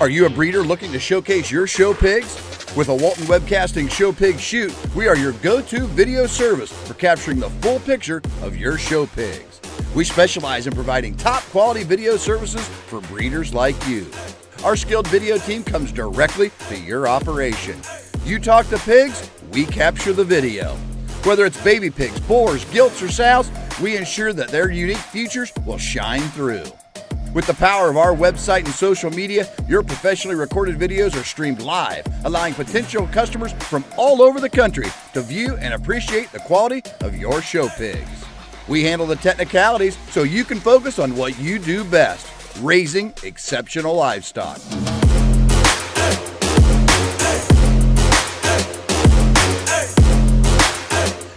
Are you a breeder looking to showcase your show pigs? With a Walton Webcasting Show Pig Shoot, we are your go-to video service for capturing the full picture of your show pigs. We specialize in providing top-quality video services for breeders like you. Our skilled video team comes directly to your operation. You talk to pigs, we capture the video. Whether it's baby pigs, boars, gilts, or sows, we ensure that their unique features will shine through. With the power of our website and social media, your professionally recorded videos are streamed live, allowing potential customers from all over the country to view and appreciate the quality of your show pigs. We handle the technicalities so you can focus on what you do best, raising exceptional livestock.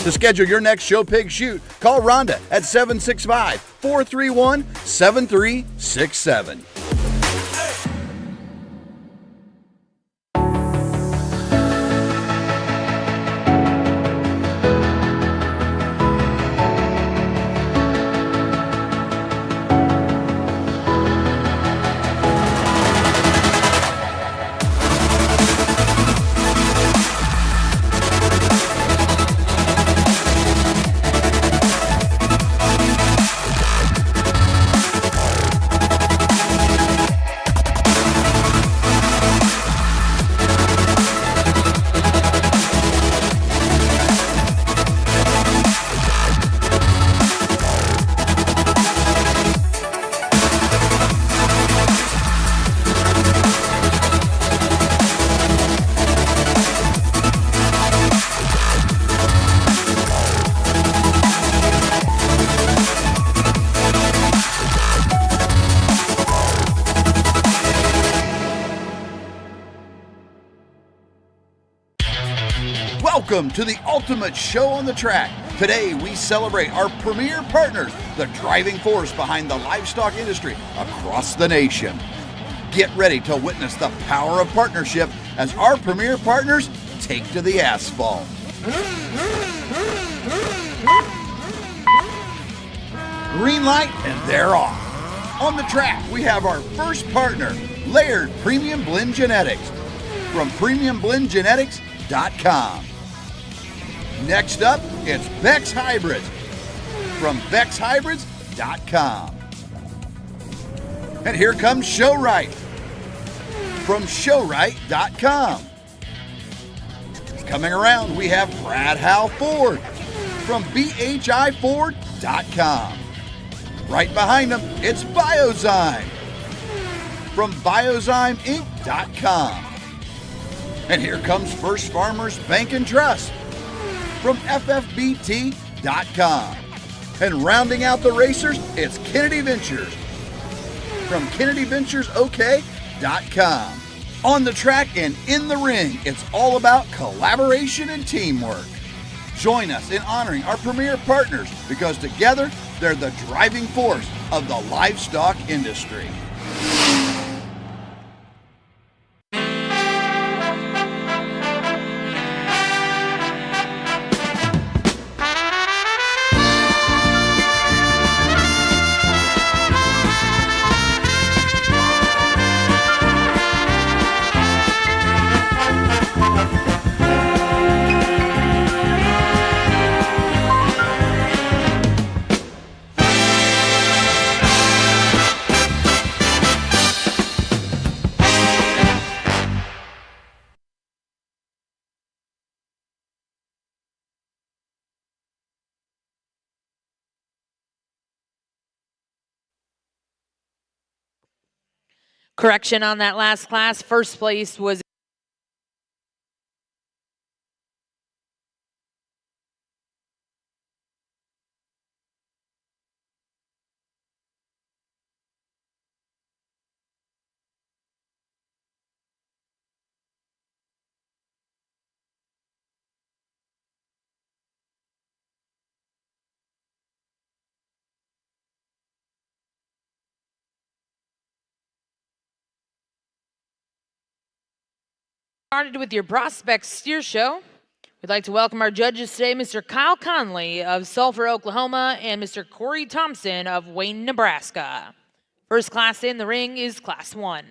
To schedule your next show pig shoot, call Rhonda at 765-431-7367. Welcome to the ultimate show on the track. Today we celebrate our premier partners, the driving force behind the livestock industry across the nation. Get ready to witness the power of partnership as our premier partners take to the asphalt. Green light and they're off. On the track we have our first partner, Laird Premium Blend Genetics from premiumblendgenetics.com. Next up, it's Beck's Hybrids from beckshybrids.com. And here comes Showright from showright.com. Coming around, we have Brad Howe Ford from bhiford.com. Right behind them, it's Biozyme from biozymeinc.com. And here comes First Farmers Bank and Trust from ffbt.com. And rounding out the racers, it's Kennedy Ventures from kennedyventuresok.com. On the track and in the ring, it's all about collaboration and teamwork. Join us in honoring our premier partners because together they're the driving force of the livestock industry. Correction on that last class. First place was started with your Prospect Steer Show. We'd like to welcome our judges today, Mr. Kyle Conley of Sulphur, Oklahoma, and Mr. Corey Thompson of Wayne, Nebraska. First class in the ring is Class 1.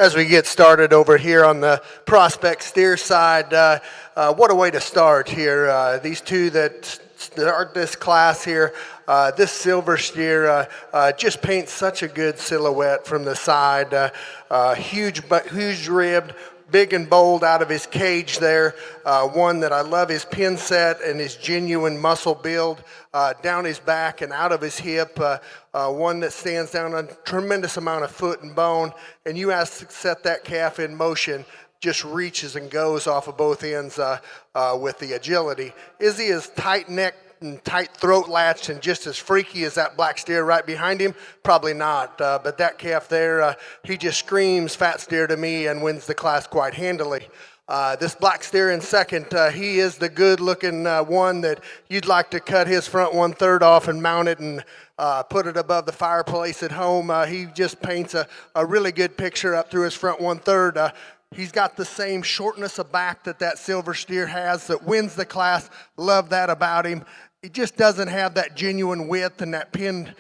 as we get started over here on the prospect steer side. What a way to start here. These two that start this class here, this silver steer just paints such a good silhouette from the side. Huge ribbed, big and bold out of his cage there. One that I love his pin set and his genuine muscle build down his back and out of his hip. One that stands down a tremendous amount of foot and bone. And you ask to set that calf in motion, just reaches and goes off of both ends with the agility. Is he as tight neck and tight throat latched and just as freaky as that black steer right behind him? Probably not, but that calf there, he just screams fat steer to me and wins the class quite handily. This black steer in second, he is the good looking one that you'd like to cut his front 1/3 off and mount it and put it above the fireplace at home. He just paints a really good picture up through his front 1/3. He's got the same shortness of back that silver steer has that wins the class. Love that about him. He just doesn't have that genuine width and that pin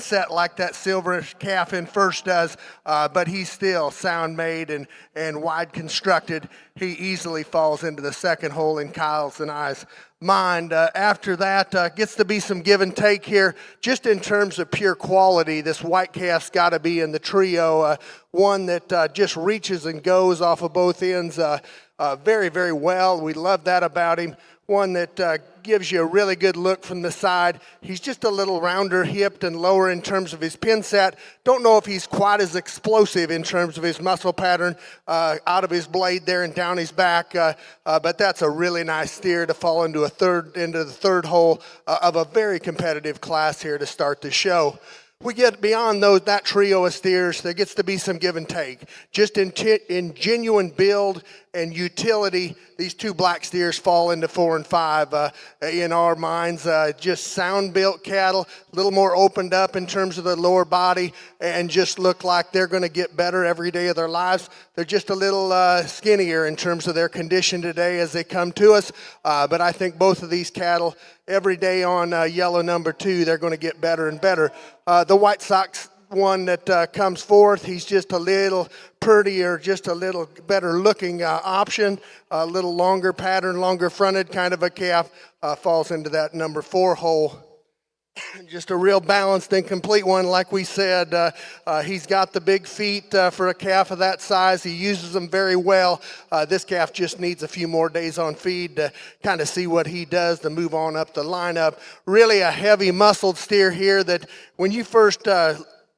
set like that silver calf in first does, but he's still sound made and wide constructed. He easily falls into the second hole in Kyle's and I's mind. After that, gets to be some give and take here. Just in terms of pure quality, this white calf's got to be in the trio. One that just reaches and goes off of both ends very, very well. We love that about him. One that gives you a really good look from the side. He's just a little rounder hipped and lower in terms of his pin set. Don't know if he's quite as explosive in terms of his muscle pattern out of his blade there and down his back, but that's a really nice steer to fall into the third hole of a very competitive class here to start the show. We get beyond that trio of steers, there gets to be some give and take. Just in genuine build and utility, these two black steers fall into 4 and 5 in our minds. Just sound-built cattle, a little more opened up in terms of the lower body, and just look like they're going to get better every day of their lives. They're just a little skinnier in terms of their condition today as they come to us, but I think both of these cattle, every day on yellow number 2, they're going to get better and better. The White Sox one that comes forth, he's just a little prettier, just a little better looking option, a little longer pattern, longer fronted kind of a calf, falls into that number 4 hole. Just a real balanced and complete one, like we said. He's got the big feet for a calf of that size. He uses them very well. This calf just needs a few more days on feed to kind of see what he does to move on up the lineup. Really a heavy muscled steer here that when you first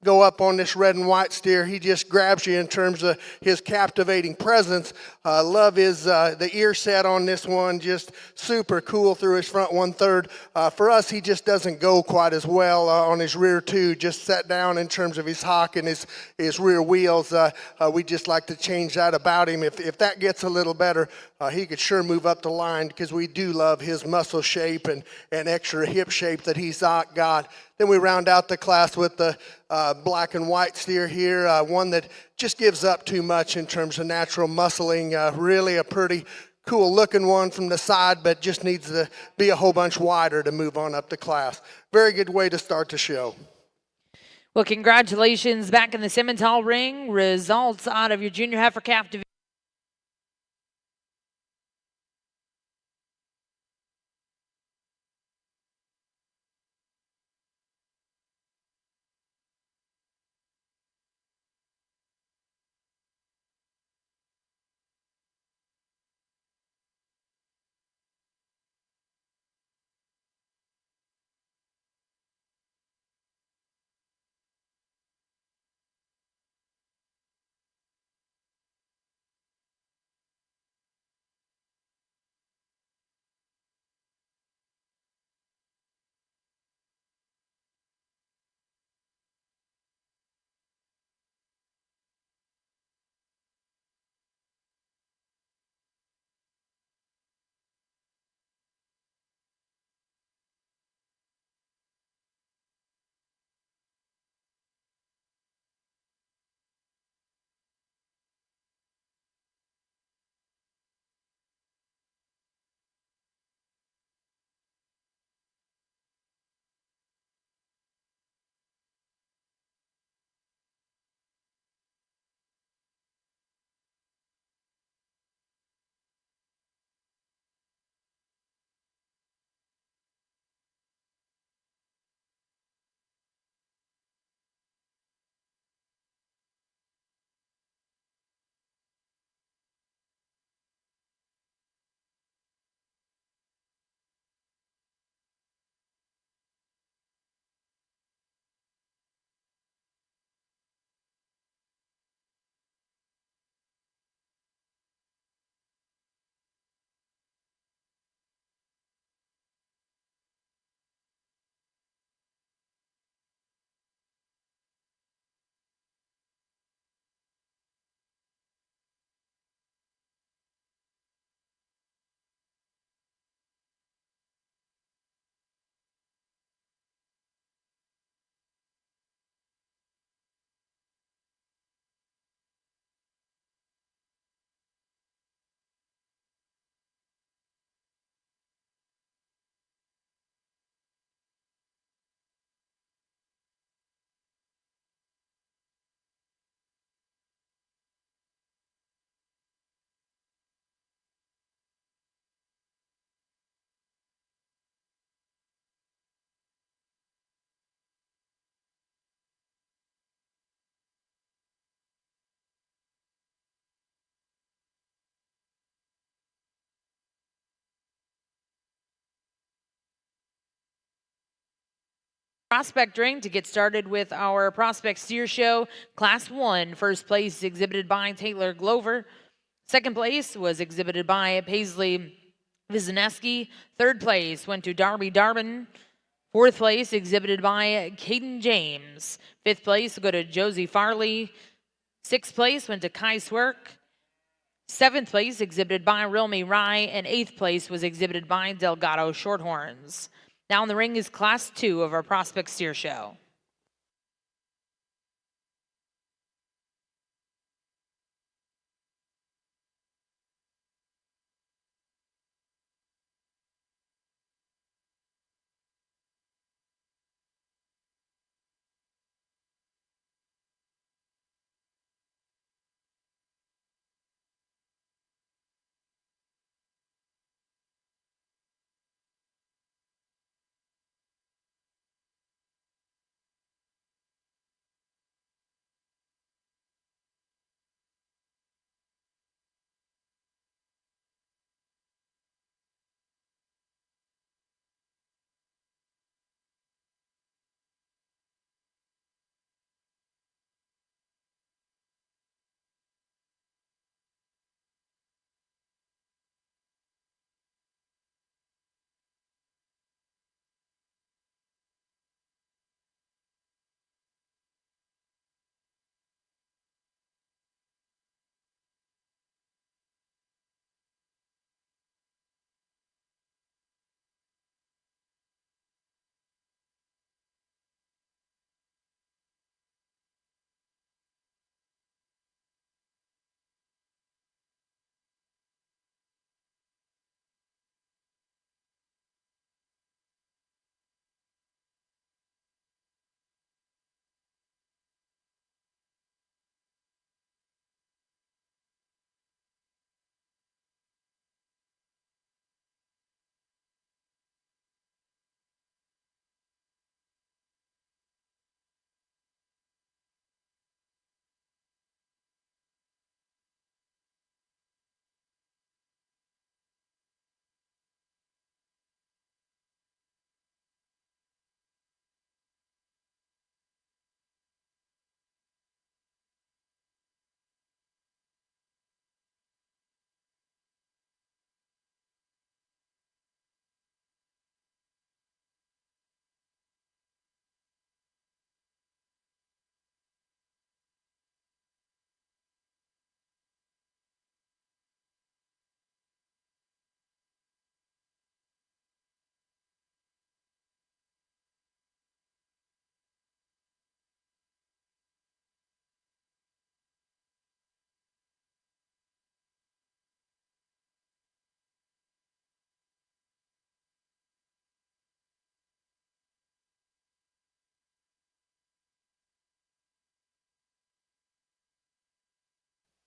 go up on this red and white steer, he just grabs you in terms of his captivating presence. Love his the ear set on this one, just super cool through his front 1/3. For us, he just doesn't go quite as well on his rear two, just set down in terms of his hock and his rear wheels. We just like to change that about him. If that gets a little better, he could sure move up the line because we do love his muscle shape and extra hip shape that he's got. Then we round out the class with the black and white steer here, one that just gives up too much in terms of natural muscling. Really a pretty cool looking one from the side, but just needs to be a whole bunch wider to move on up the class. Very good way to start the show. Well, congratulations back in the Simmental ring. Results out of your junior heifer calf division. prospect ring to get started with our prospect steer show. Class 1, first place exhibited by Taylor Glover. Second place was exhibited by Paisley Wisniewski. Third place went to Darby Darbin. Fourth place exhibited by Caden James. Fifth place will go to Josie Farley. Sixth place went to Kai Swerk. Seventh place exhibited by Rilmy Rye, and eighth place was exhibited by Delgado Shorthorns. Now in the ring is Class 2 of our Prospect Steer Show.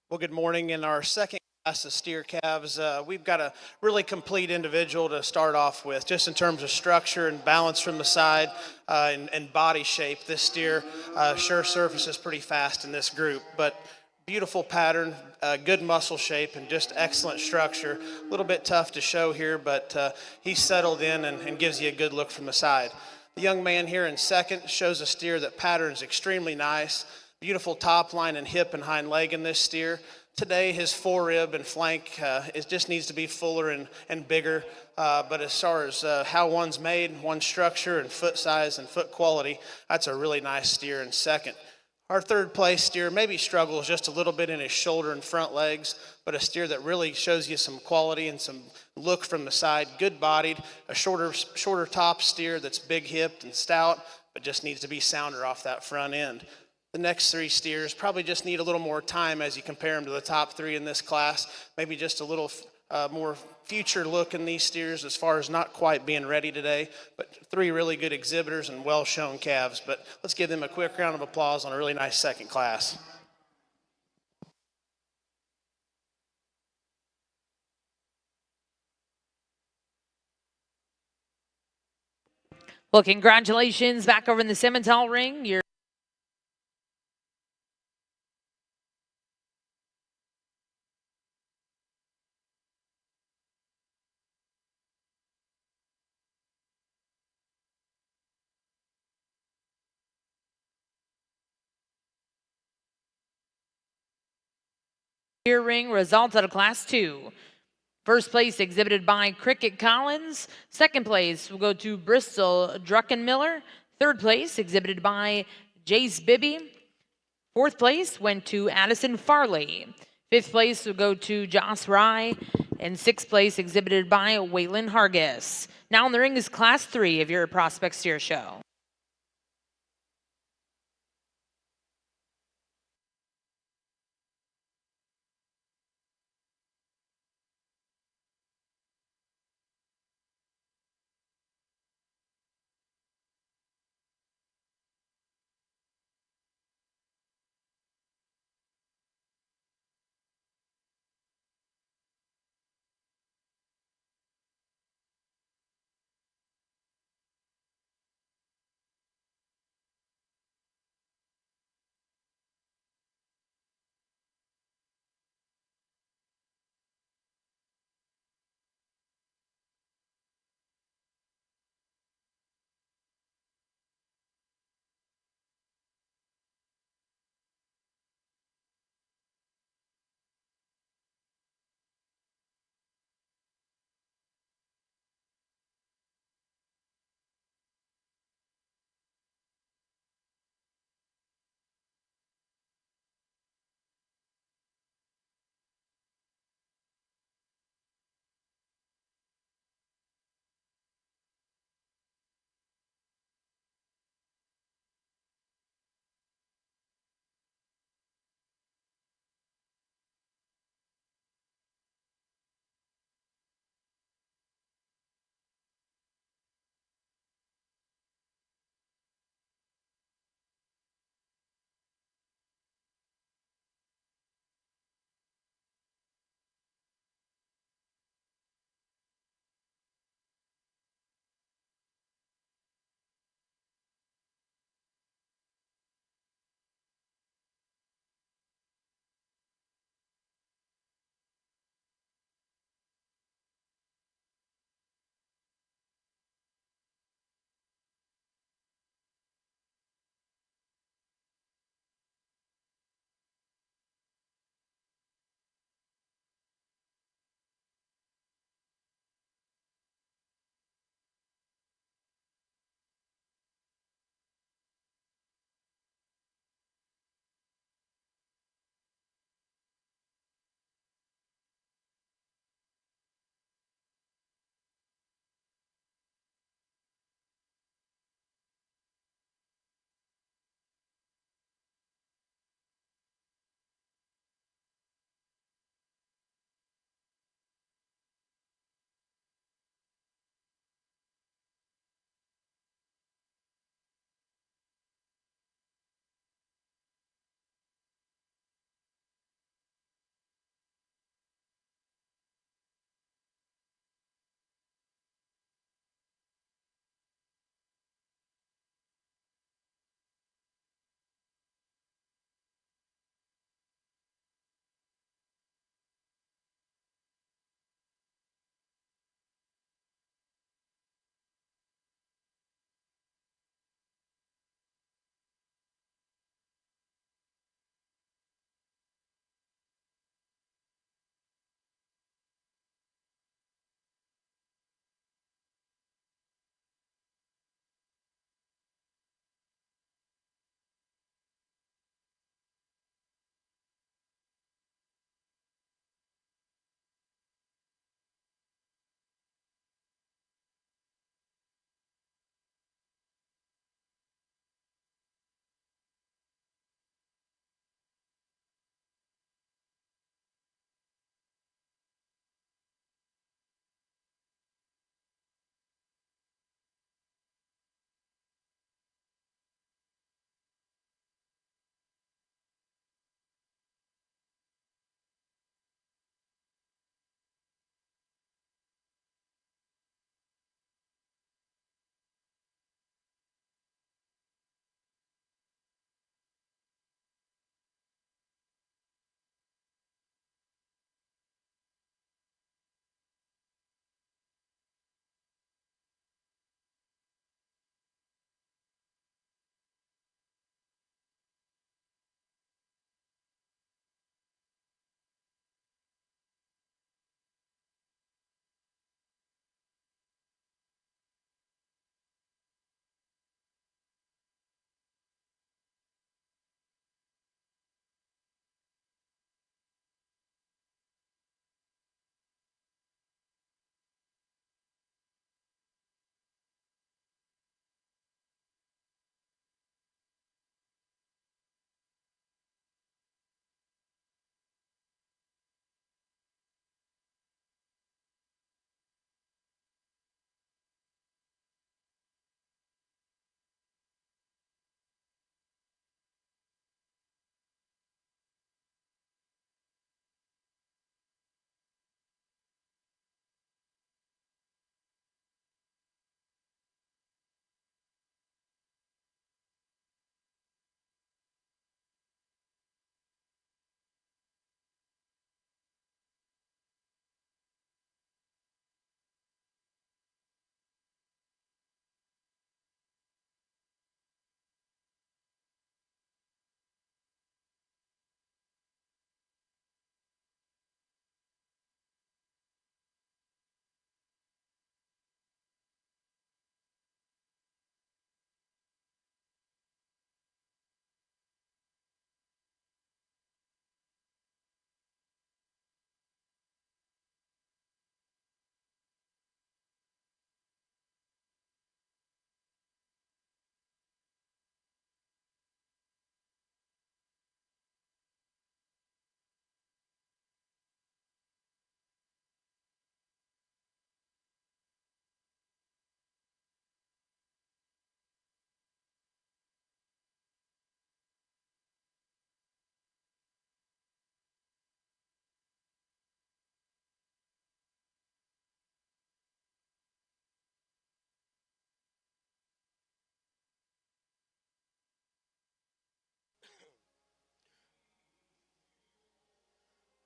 Well, good morning. In our second class of steer calves, we've got a really complete individual to start off with, just in terms of structure and balance from the side and body shape. This steer sure surfaces pretty fast in this group, but beautiful pattern, good muscle shape, and just excellent structure. A little bit tough to show here, but he's settled in and gives you a good look from the side. The young man here in second shows a steer that patterns extremely nice. Beautiful top line and hip and hind leg in this steer. Today, his forerib and flank, it just needs to be fuller and bigger. But as far as how one's made, one's structure and foot size and foot quality, that's a really nice steer in second. Our third place steer maybe struggles just a little bit in his shoulder and front legs, but a steer that really shows you some quality and some look from the side. Good bodied, a shorter top steer that's big hipped and stout, but just needs to be sounder off that front end. The next three steers probably just need a little more time as you compare them to the top three in this class. Maybe just a little more future look in these steers as far as not quite being ready today, but three really good exhibitors and well-shown calves. But let's give them a quick round of applause on a really nice second class. Well, congratulations back over in the Simmental ring. You're Steer ring results out of Class 2. First place exhibited by Cricket Collins. Second place will go to Bristol Druckenmiller. Third place exhibited by Jace Bibby. Fourth place went to Addison Farley. Fifth place will go to Joss Rye. And sixth place exhibited by Waylon Hargis. Now in the ring is Class 3 of your Prospect Steer Show.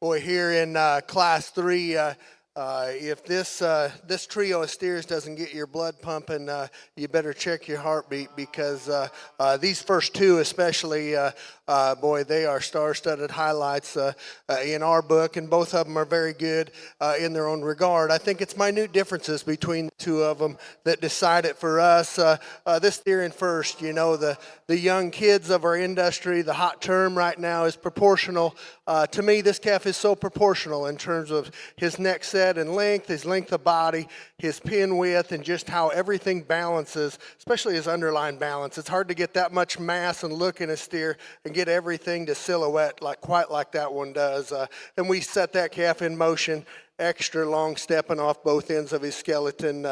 Boy, here in Class 3, if this trio of steers doesn't get your blood pumping, you better check your heartbeat, because these first two especially, boy, they are star-studded highlights in our book, and both of them are very good in their own regard. I think it's minute differences between the two of them that decide it for us. This steer in first, you know, the young kids of our industry, the hot term right now is proportional. To me, this calf is so proportional in terms of his neck set and length, his length of body, his pin width, and just how everything balances, especially his underline balance. It's hard to get that much mass and look in a steer and get everything to silhouette quite like that one does. And we set that calf in motion, extra long stepping off both ends of his skeleton.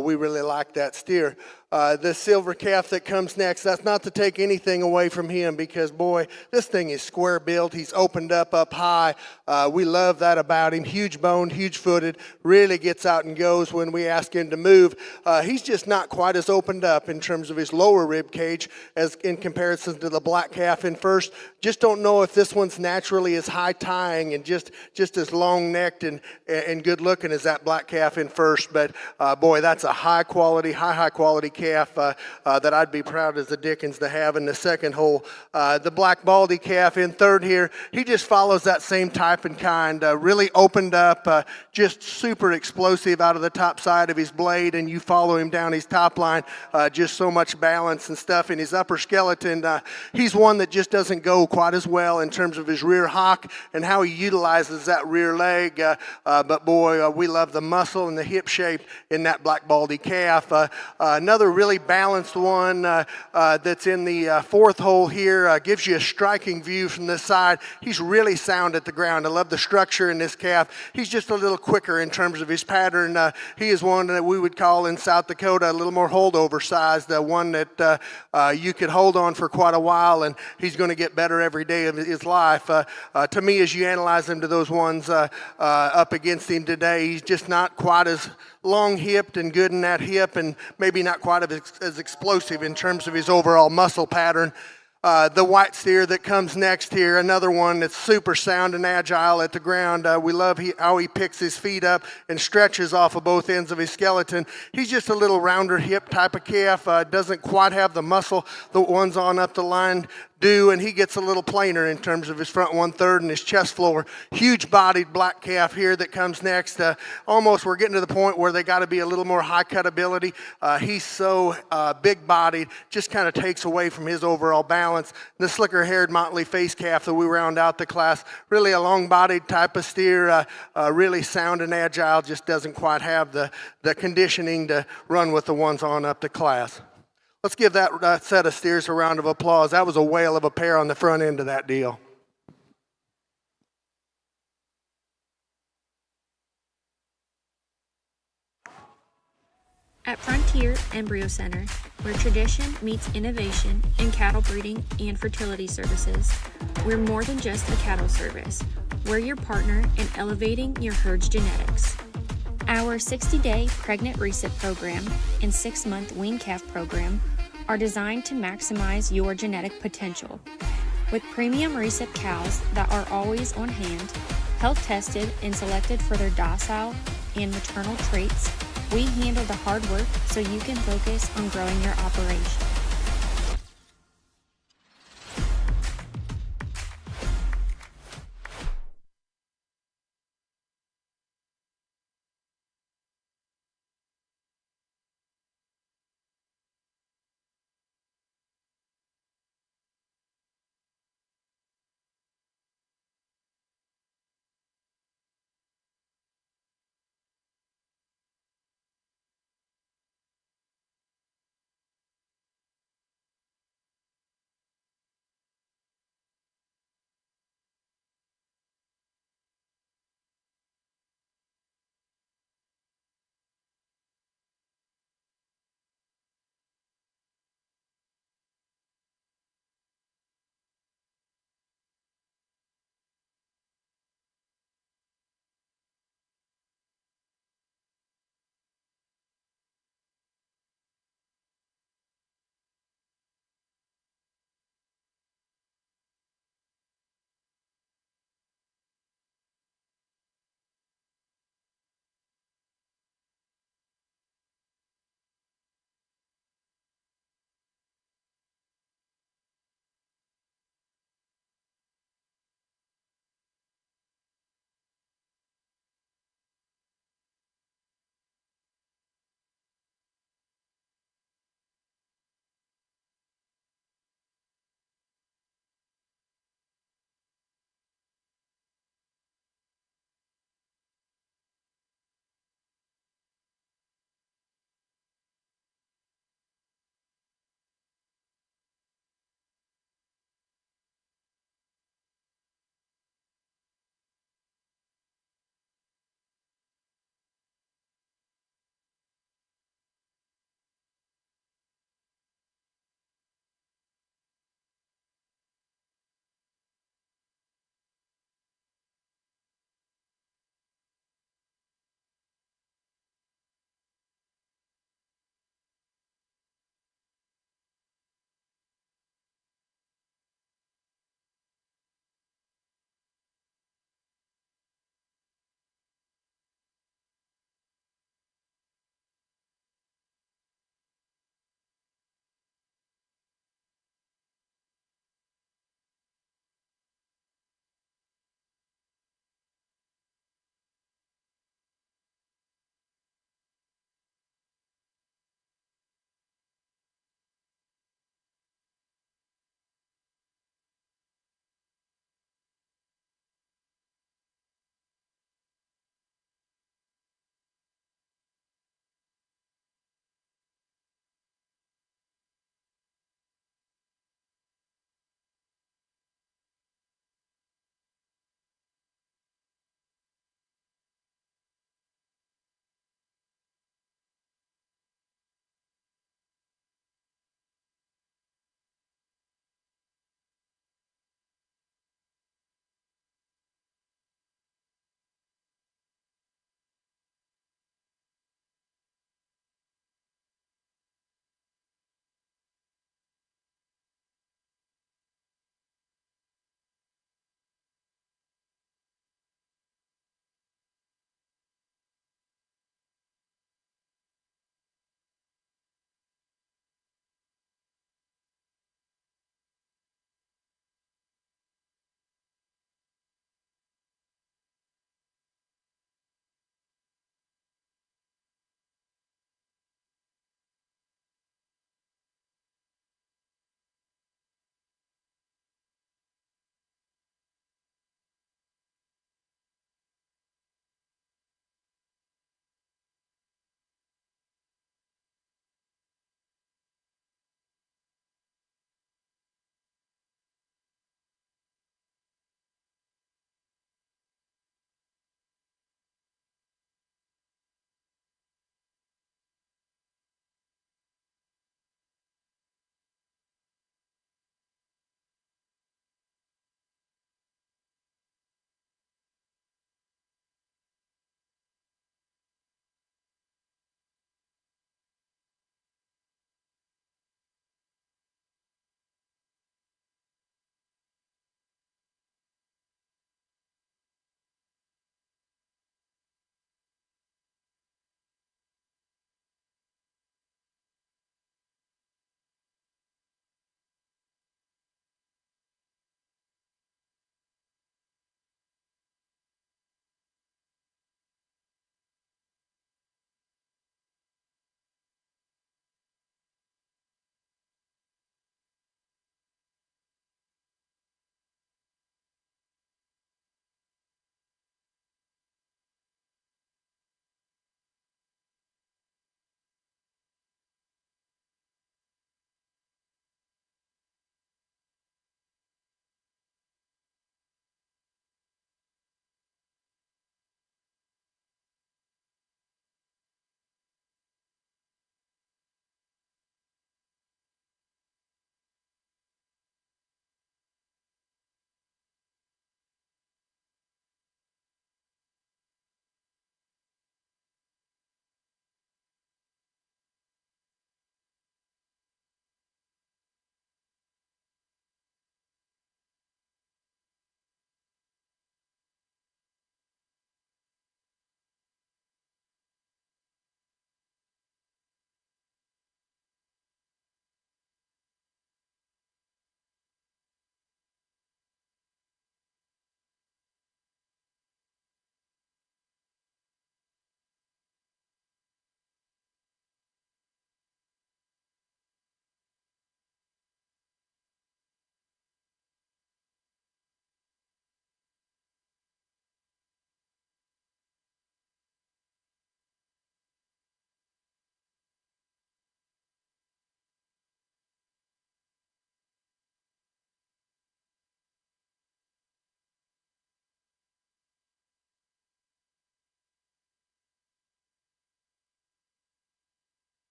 We really like that steer. The silver calf that comes next, that's not to take anything away from him, because, boy, this thing is square built. He's opened up high. We love that about him. Huge boned, huge footed, really gets out and goes when we ask him to move. He's just not quite as opened up in terms of his lower rib cage as in comparison to the black calf in first. Just don't know if this one's naturally as high tying and just as long necked and good looking as that black calf in first. But boy, that's a high quality calf that I'd be proud as the dickens to have in the second hole. The black baldy calf in third here, he just follows that same type and kind, really opened up, just super explosive out of the top side of his blade, and you follow him down his top line, just so much balance and stuff in his upper skeleton. He's one that just doesn't go quite as well in terms of his rear hock and how he utilizes that rear leg, but boy, we love the muscle and the hip shape in that black baldy calf. Another really balanced one that's in the fourth hole here, gives you a striking view from this side. He's really sound at the ground. I love the structure in this calf. He's just a little quicker in terms of his pattern. He is one that we would call in South Dakota a little more holdover sized, one that you could hold on for quite a while, and he's going to get better every day of his life. To me, as you analyze him to those ones up against him today, he's just not quite as long-hipped and good in that hip, and maybe not quite as explosive in terms of his overall muscle pattern. The white steer that comes next here, another one that's super sound and agile at the ground. We love how he picks his feet up and stretches off of both ends of his skeleton. He's just a little rounder hip type of calf, doesn't quite have the muscle the ones on up the line do, and he gets a little plainer in terms of his front 1/3 and his chest floor. Huge bodied black calf here that comes next. Almost we're getting to the point where they got to be a little more high cut ability. He's so big bodied, just kind of takes away from his overall balance. The slicker haired Motley face calf that we round out the class, really a long bodied type of steer, really sound and agile, just doesn't quite have the conditioning to run with the ones on up the class. Let's give that set of steers a round of applause. That was a whale of a pair on the front end of that deal. At Frontier Embryo Center, where tradition meets innovation in cattle breeding and fertility services, we're more than just a cattle service. We're your partner in elevating your herd's genetics. Our 60-day pregnant recip program and 6-month wean calf program are designed to maximize your genetic potential. With premium recip cows that are always on hand, health tested and selected for their docile and maternal traits, we handle the hard work so you can focus on growing your operation.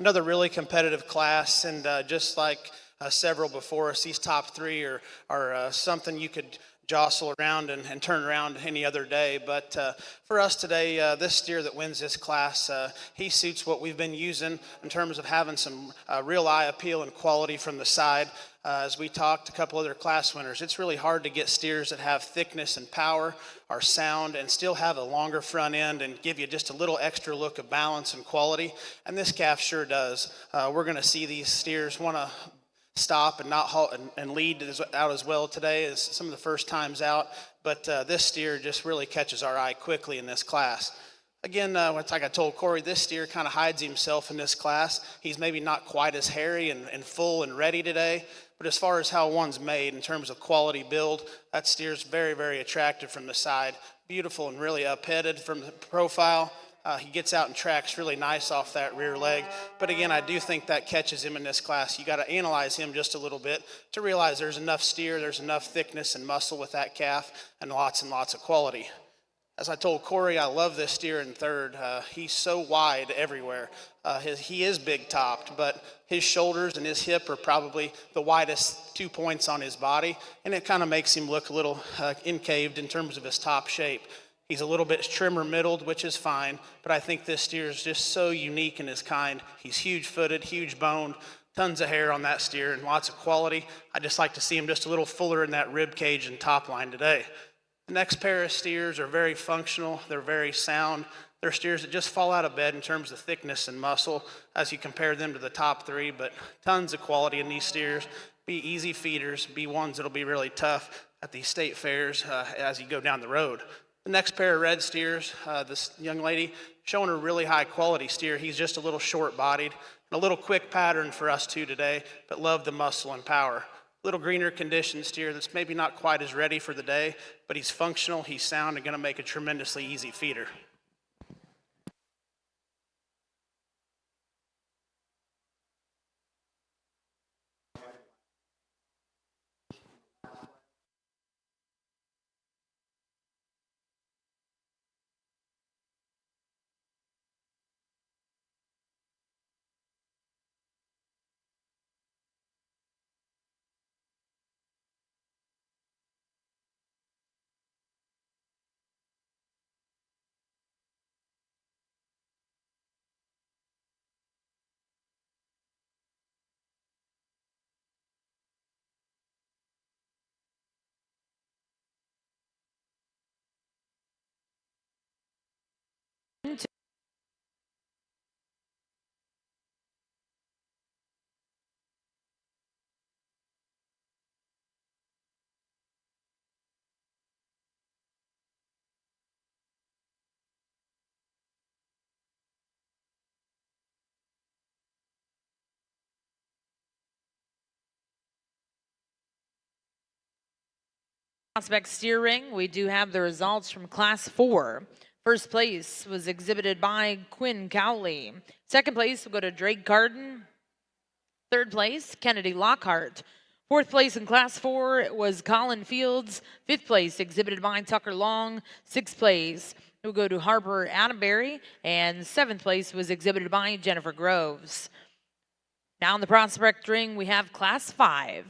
Another really competitive class, and just like several before us, these top three are something you could jostle around and turn around any other day. But for us today, this steer that wins this class, he suits what we've been using in terms of having some real eye appeal and quality from the side. As we talked a couple other class winners, it's really hard to get steers that have thickness and power, are sound, and still have a longer front end and give you just a little extra look of balance and quality. And this calf sure does. We're going to see these steers want to stop and not halt and lead out as well today as some of the first times out. But this steer just really catches our eye quickly in this class. Again, like I told Corey, this steer kind of hides himself in this class. He's maybe not quite as hairy and full and ready today, but as far as how one's made in terms of quality build, that steer's very, very attractive from the side. Beautiful and really up-headed from the profile. He gets out and tracks really nice off that rear leg. But again, I do think that catches him in this class. You got to analyze him just a little bit to realize there's enough steer, there's enough thickness and muscle with that calf, and lots of quality. As I told Corey, I love this steer in third. He's so wide everywhere. He is big topped, but his shoulders and his hip are probably the widest 2 points on his body, and it kind of makes him look a little incaved in terms of his top shape. He's a little bit trimmer middled, which is fine, but I think this steer is just so unique in his kind. He's huge footed, huge boned, tons of hair on that steer, and lots of quality. I just like to see him just a little fuller in that rib cage and top line today. The next pair of steers are very functional. They're very sound. They're steers that just fall out of bed in terms of thickness and muscle as you compare them to the top three, but tons of quality in these steers. Be easy feeders, be ones that'll be really tough at these state fairs as you go down the road. The next pair of red steers, this young lady showing a really high quality steer. He's just a little short bodied, and a little quick pattern for us too today, but love the muscle and power. Little greener condition steer that's maybe not quite as ready for the day, but he's functional, he's sound, and going to make a tremendously easy feeder. Prospect steer ring, we do have the results from class 4. First place was exhibited by Quinn Cowley. Second place will go to Drake Carden. Third place, Kennedy Lockhart. Fourth place in class 4 was Colin Fields. Fifth place exhibited by Tucker Long. Sixth place will go to Harper Atterbury. And seventh place was exhibited by Jennifer Groves. Now in the prospect ring, we have class 5.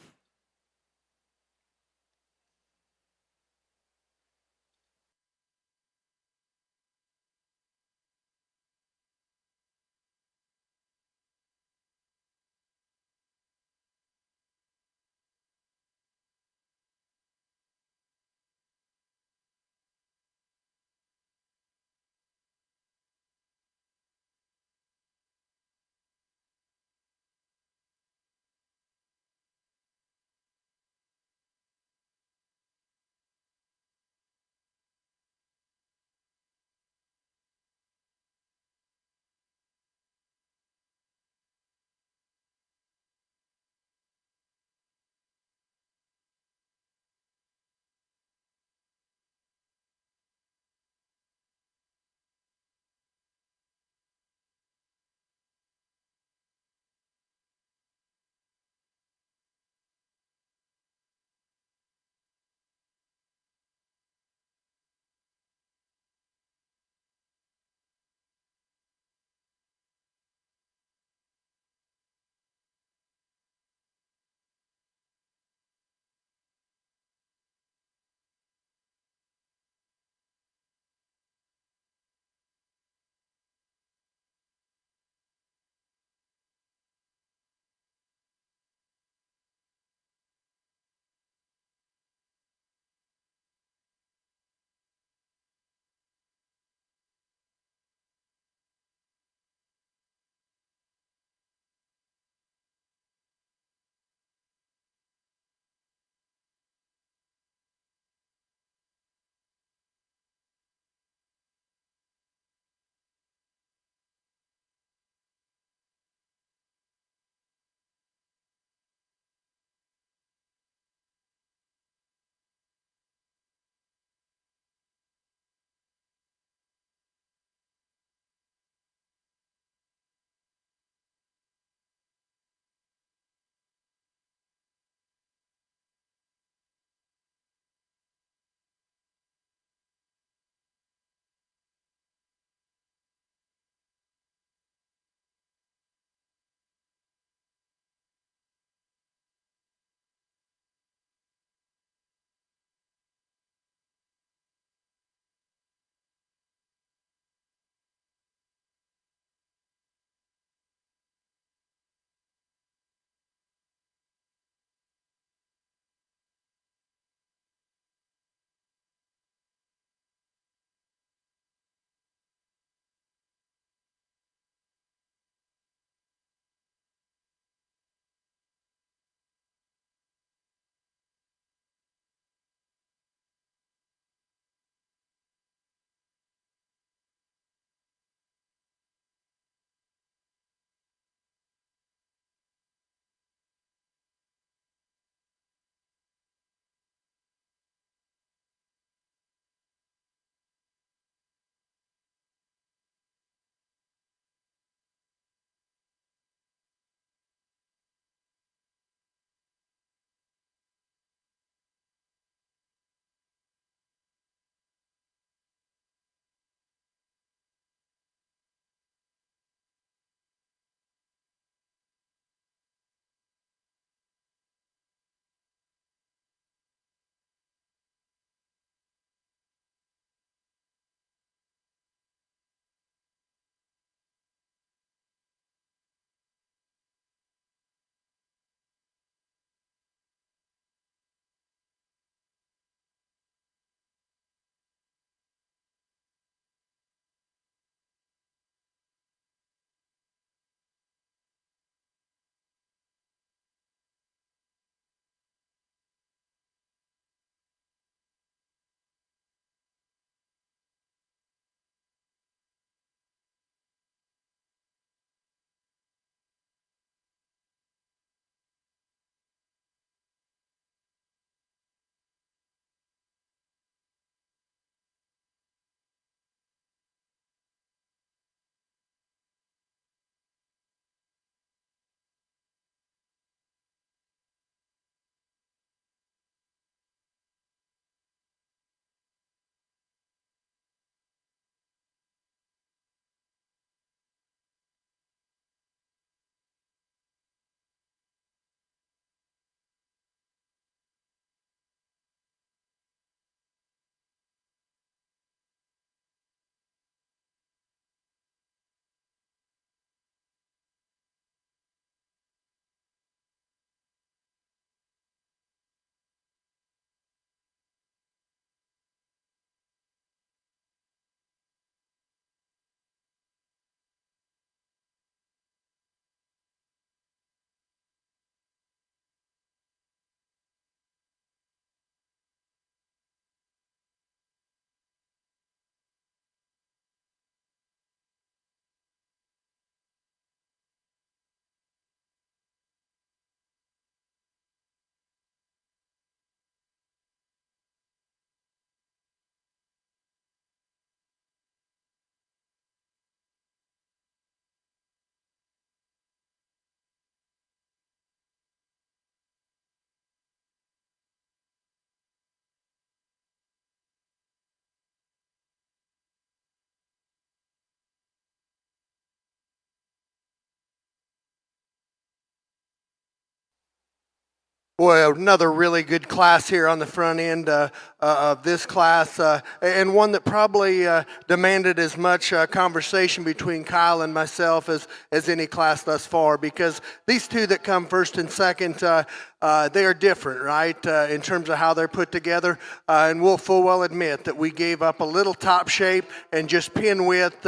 Boy, another really good class here on the front end of this class, and one that probably demanded as much conversation between Kyle and myself as any class thus far, because these two that come first and second, they are different, right, in terms of how they're put together, and we'll full well admit that we gave up a little top shape and just pin width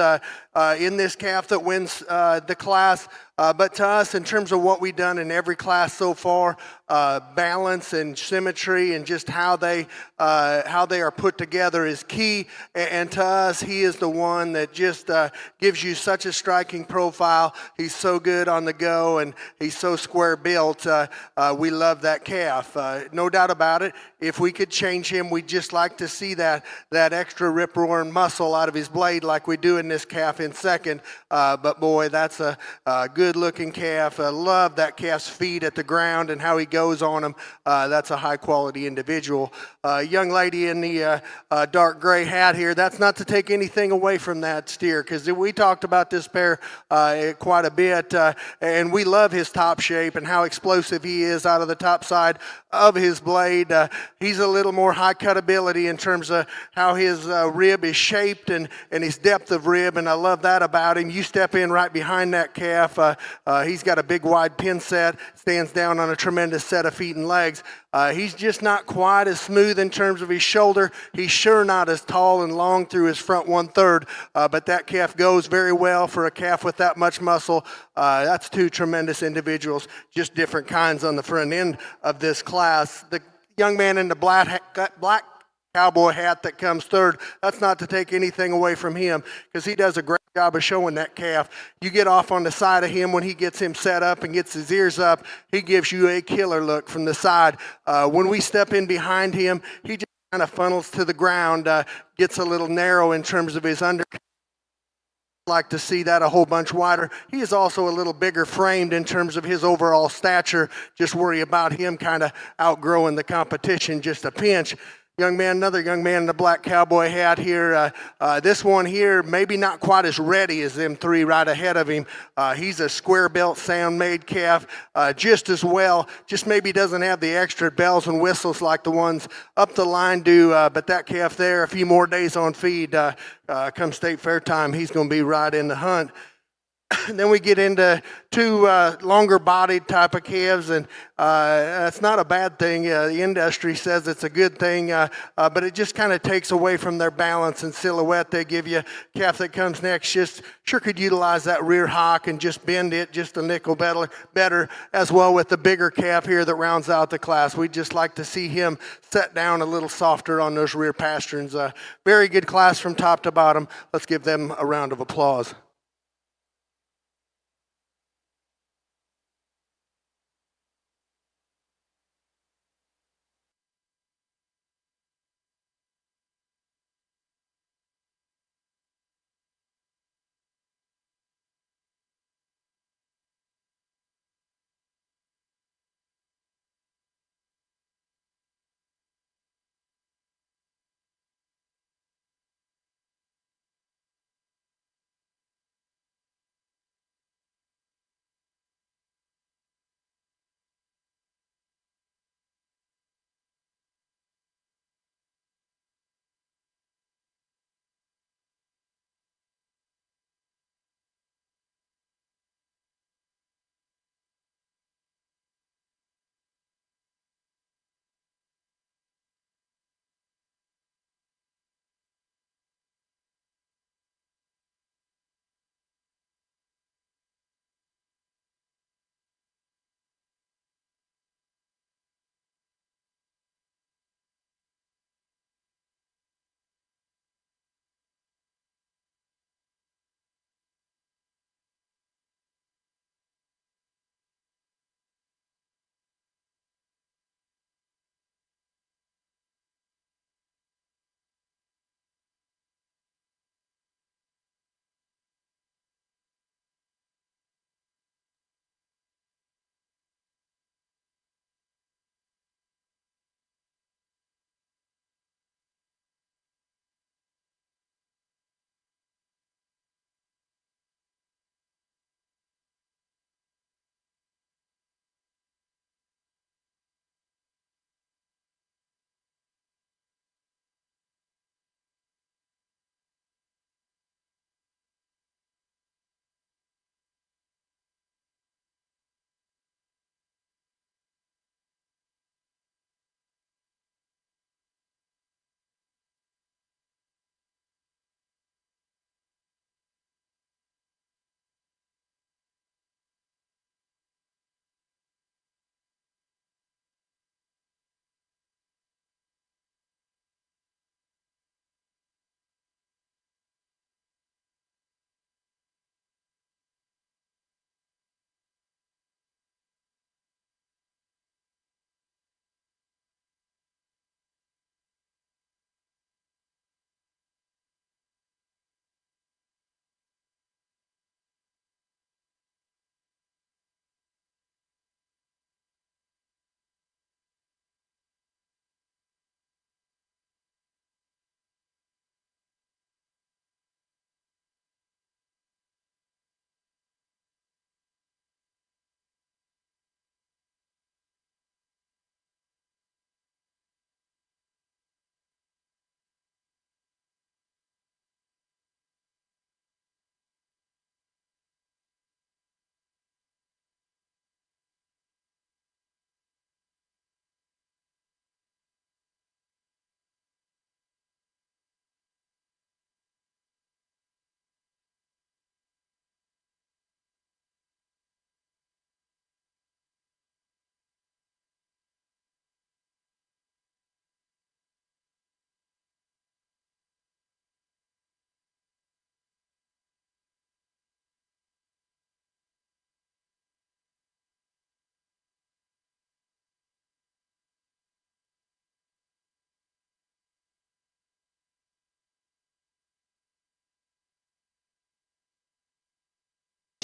in this calf that wins the class. But to us, in terms of what we've done in every class so far, balance and symmetry and just how they are put together is key. And to us, he is the one that just gives you such a striking profile. He's so good on the go, and he's so square built. We love that calf, no doubt about it. If we could change him, we'd just like to see that extra rip roaring muscle out of his blade like we do in this calf in second. But boy, that's a good looking calf. I love that calf's feet at the ground and how he goes on them. That's a high quality individual. Young lady in the dark gray hat here, that's not to take anything away from that steer, because we talked about this pair quite a bit, and we love his top shape and how explosive he is out of the top side of his blade. He's a little more high cutability in terms of how his rib is shaped and his depth of rib, and I love that about him. You step in right behind that calf, he's got a big wide pin set, stands down on a tremendous set of feet and legs. He's just not quite as smooth in terms of his shoulder. He's sure not as tall and long through his front 1/3, but that calf goes very well for a calf with that much muscle. That's two tremendous individuals, just different kinds on the front end of this class. The young man in the black cowboy hat that comes third, that's not to take anything away from him, because he does a great job of showing that calf. You get off on the side of him when he gets him set up and gets his ears up, he gives you a killer look from the side. When we step in behind him, he just kind of funnels to the ground, gets a little narrow in terms of his under. Like to see that a whole bunch wider. He is also a little bigger framed in terms of his overall stature. Just worry about him kind of outgrowing the competition just a pinch. Another young man in the black cowboy hat here. This one here, maybe not quite as ready as them three right ahead of him. He's a square built, sound made calf, just as well. Just maybe doesn't have the extra bells and whistles like the ones up the line do. But that calf there, a few more days on feed, come state fair time, he's going to be right in the hunt. And then we get into two longer bodied type of calves, and that's not a bad thing. The industry says it's a good thing, but it just kind of takes away from their balance and silhouette. They give you a calf that comes next, just sure could utilize that rear hock and just bend it just a nickel better, as well with the bigger calf here that rounds out the class. We'd just like to see him set down a little softer on those rear pasterns. Very good class from top to bottom. Let's give them a round of applause.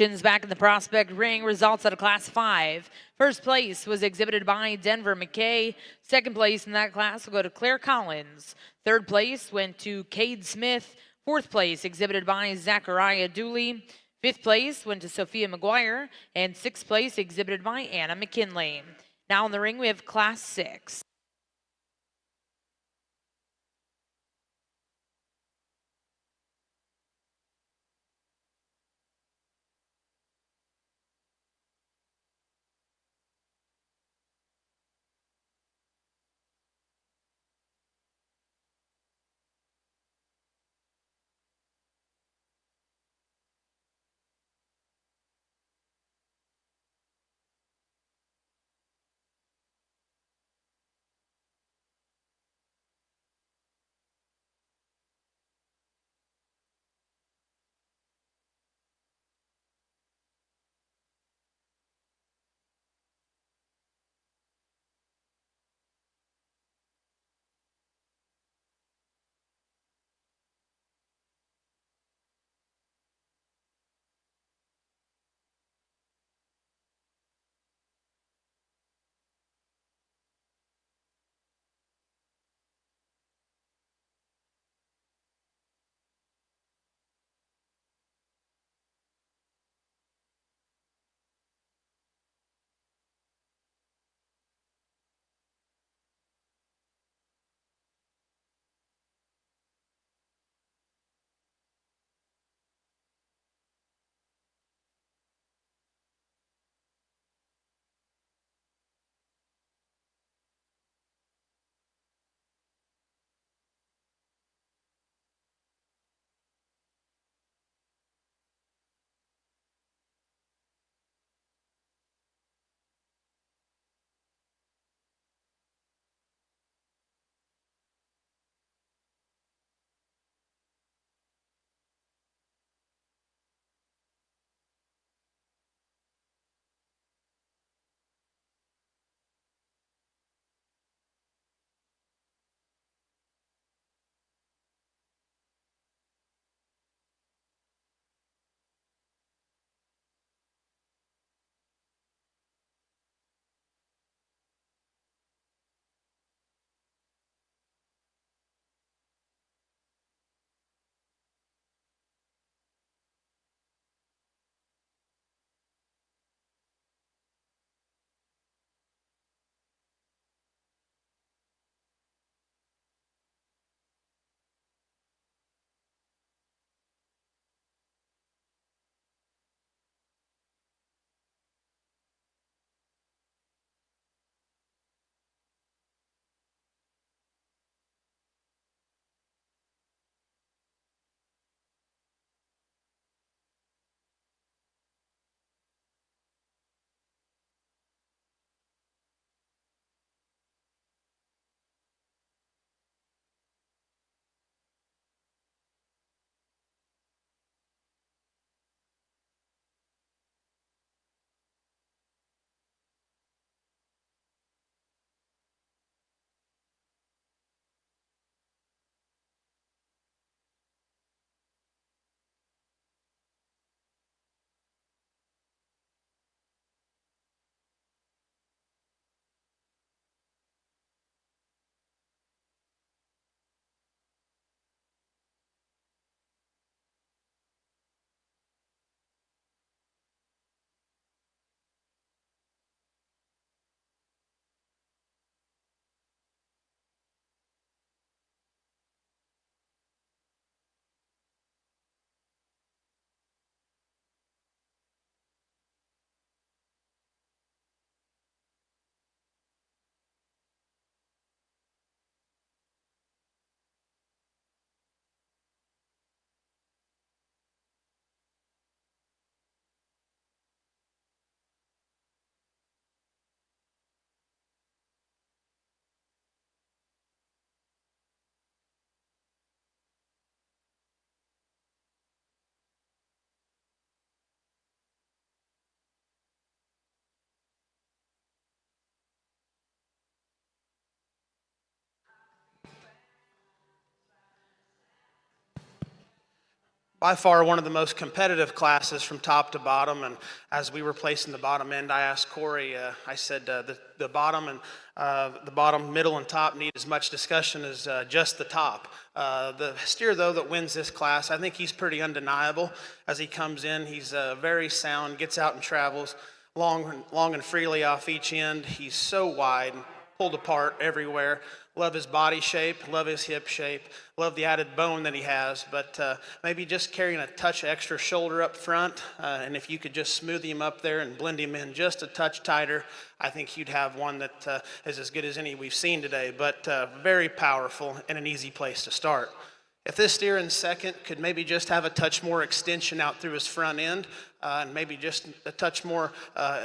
Back in the prospect ring, results out of Class 5. First place was exhibited by Denver McKay. Second place in that class will go to Claire Collins. Third place went to Cade Smith. Fourth place exhibited by Zachariah Dooley. Fifth place went to Sophia McGuire. And sixth place exhibited by Anna McKinley. Now in the ring we have Class 6. by far one of the most competitive classes from top to bottom. And as we were placing the bottom end, I asked Corey, I said the bottom and the bottom, middle, and top need as much discussion as just the top. The steer, though, that wins this class, I think he's pretty undeniable. As he comes in, he's very sound, gets out and travels long and freely off each end. He's so wide, pulled apart everywhere. Love his body shape, love his hip shape, love the added bone that he has, but maybe just carrying a touch extra shoulder up front, and if you could just smooth him up there and blend him in just a touch tighter, I think you'd have one that is as good as any we've seen today, but very powerful and an easy place to start. If this steer in second could maybe just have a touch more extension out through his front end, and maybe just a touch more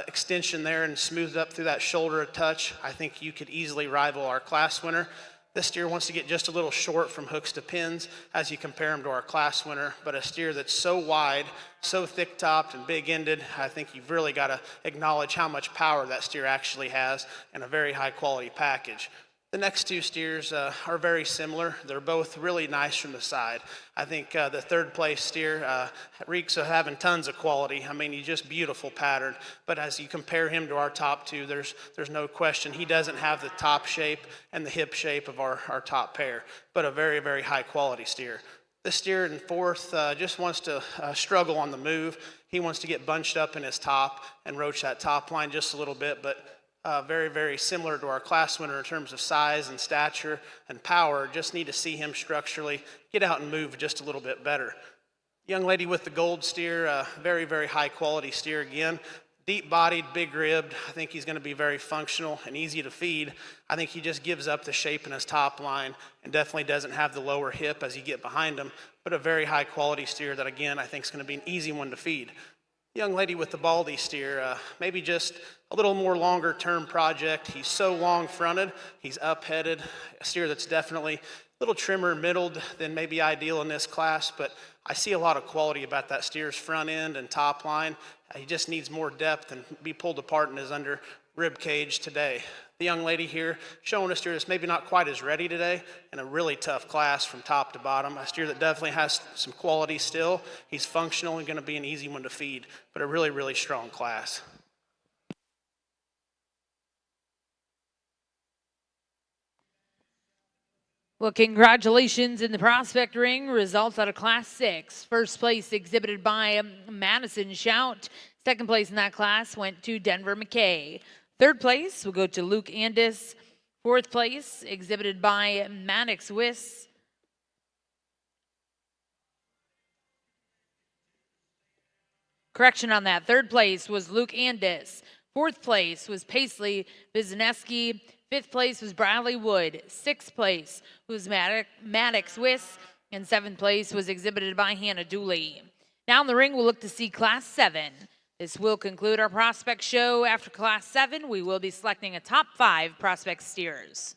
extension there and smooth up through that shoulder a touch, I think you could easily rival our class winner. This steer wants to get just a little short from hooks to pins as you compare him to our class winner, but a steer that's so wide, so thick-topped and big-ended, I think you've really got to acknowledge how much power that steer actually has and a very high-quality package. The next two steers are very similar. They're both really nice from the side. I think the third place steer reeks of having tons of quality. I mean, he's just beautiful pattern. But as you compare him to our top two, there's no question he doesn't have the top shape and the hip shape of our top pair, but a very, very high quality steer. The steer in fourth just wants to struggle on the move. He wants to get bunched up in his top and roach that top line just a little bit, but very, very similar to our class winner in terms of size and stature and power. Just need to see him structurally get out and move just a little bit better. Young lady with the gold steer, very, very high quality steer again. Deep bodied, big ribbed. I think he's going to be very functional and easy to feed. I think he just gives up the shape in his top line and definitely doesn't have the lower hip as you get behind him, but a very high quality steer that again I think is going to be an easy one to feed. Young lady with the baldy steer, maybe just a little more longer term project. He's so long fronted, he's up headed, a steer that's definitely a little trimmer middled than maybe ideal in this class, but I see a lot of quality about that steer's front end and top line. He just needs more depth and be pulled apart in his under rib cage today. The young lady here showing a steer that's maybe not quite as ready today in a really tough class from top to bottom. A steer that definitely has some quality still. He's functional and going to be an easy one to feed, but a really, really strong class. Well, congratulations in the prospect ring. Results out of Class 6. First place exhibited by Madison Shout. Second place in that class went to Denver McKay. Third place will go to Luke Andis. Fourth place exhibited by Maddox Wiss. Correction on that. Third place was Luke Andis. Fourth place was Paisley Wisniewski. Fifth place was Bradley Wood. Sixth place was Maddox Wiss. And seventh place was exhibited by Hannah Dooley. Now in the ring, we'll look to see Class 7. This will conclude our prospect show. After Class 7, we will be selecting a top 5 prospect steers.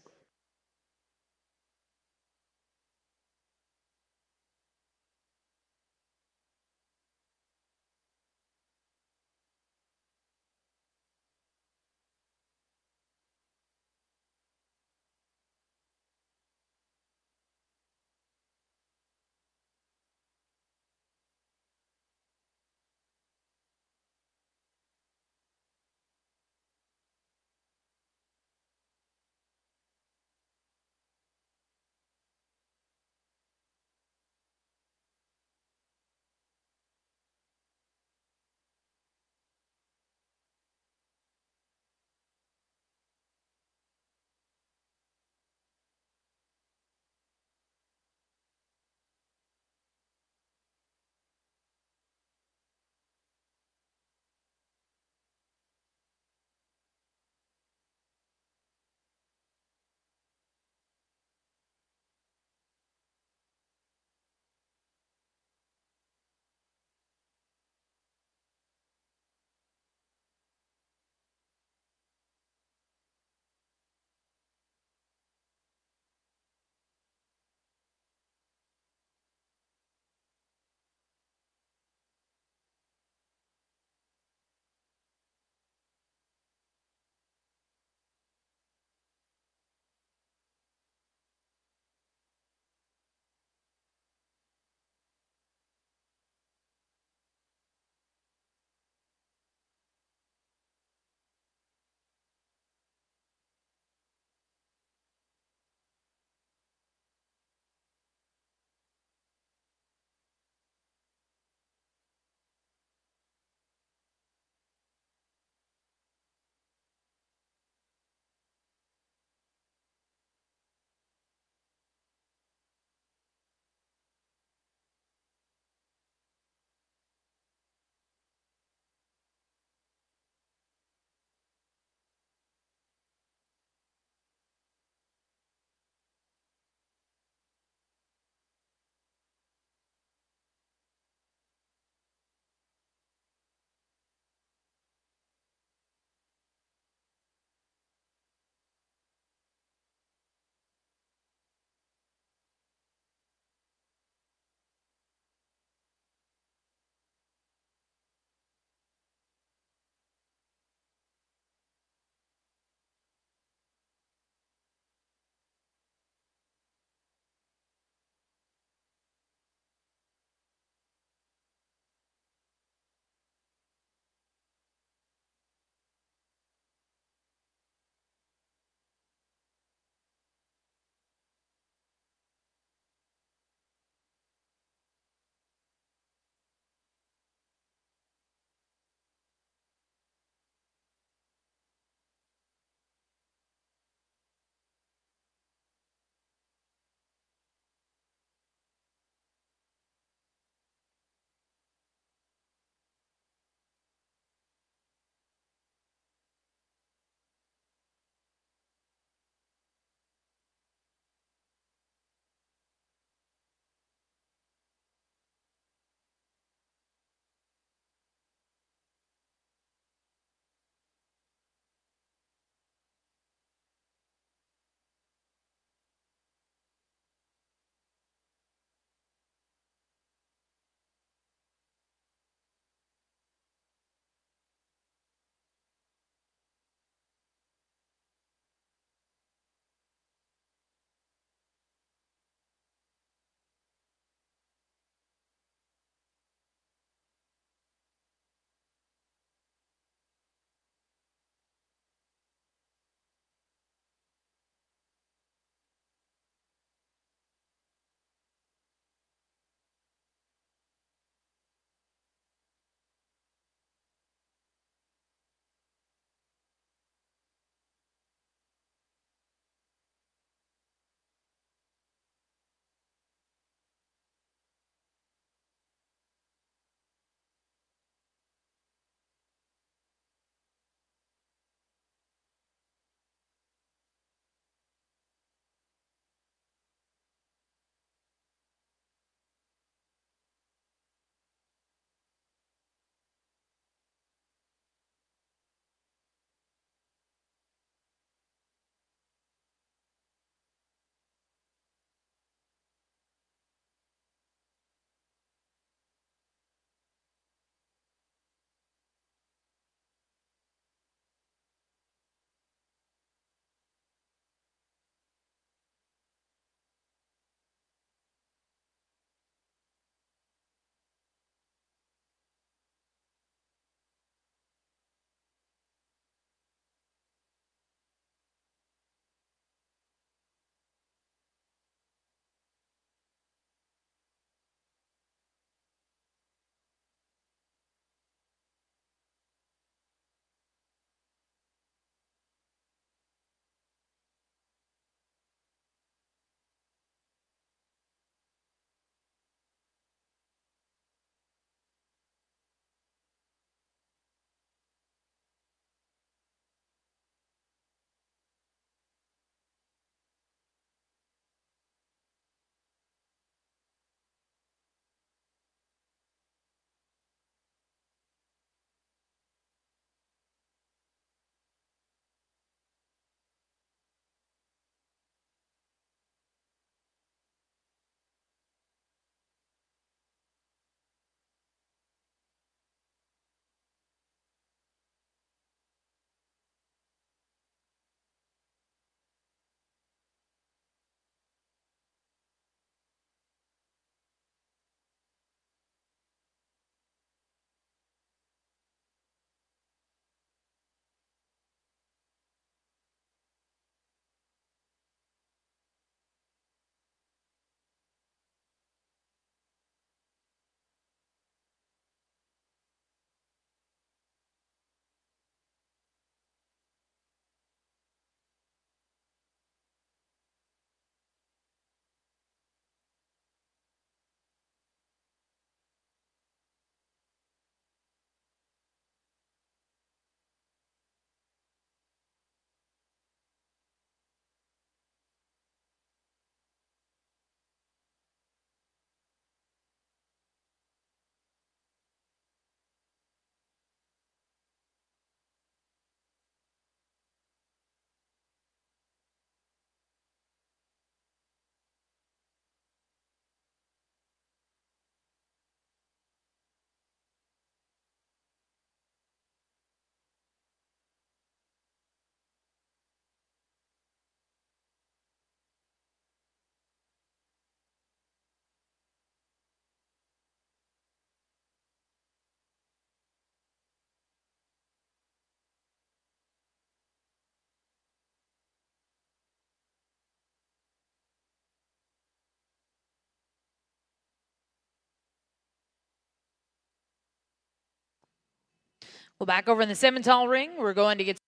Well, back over in the Simmental ring, we're going to get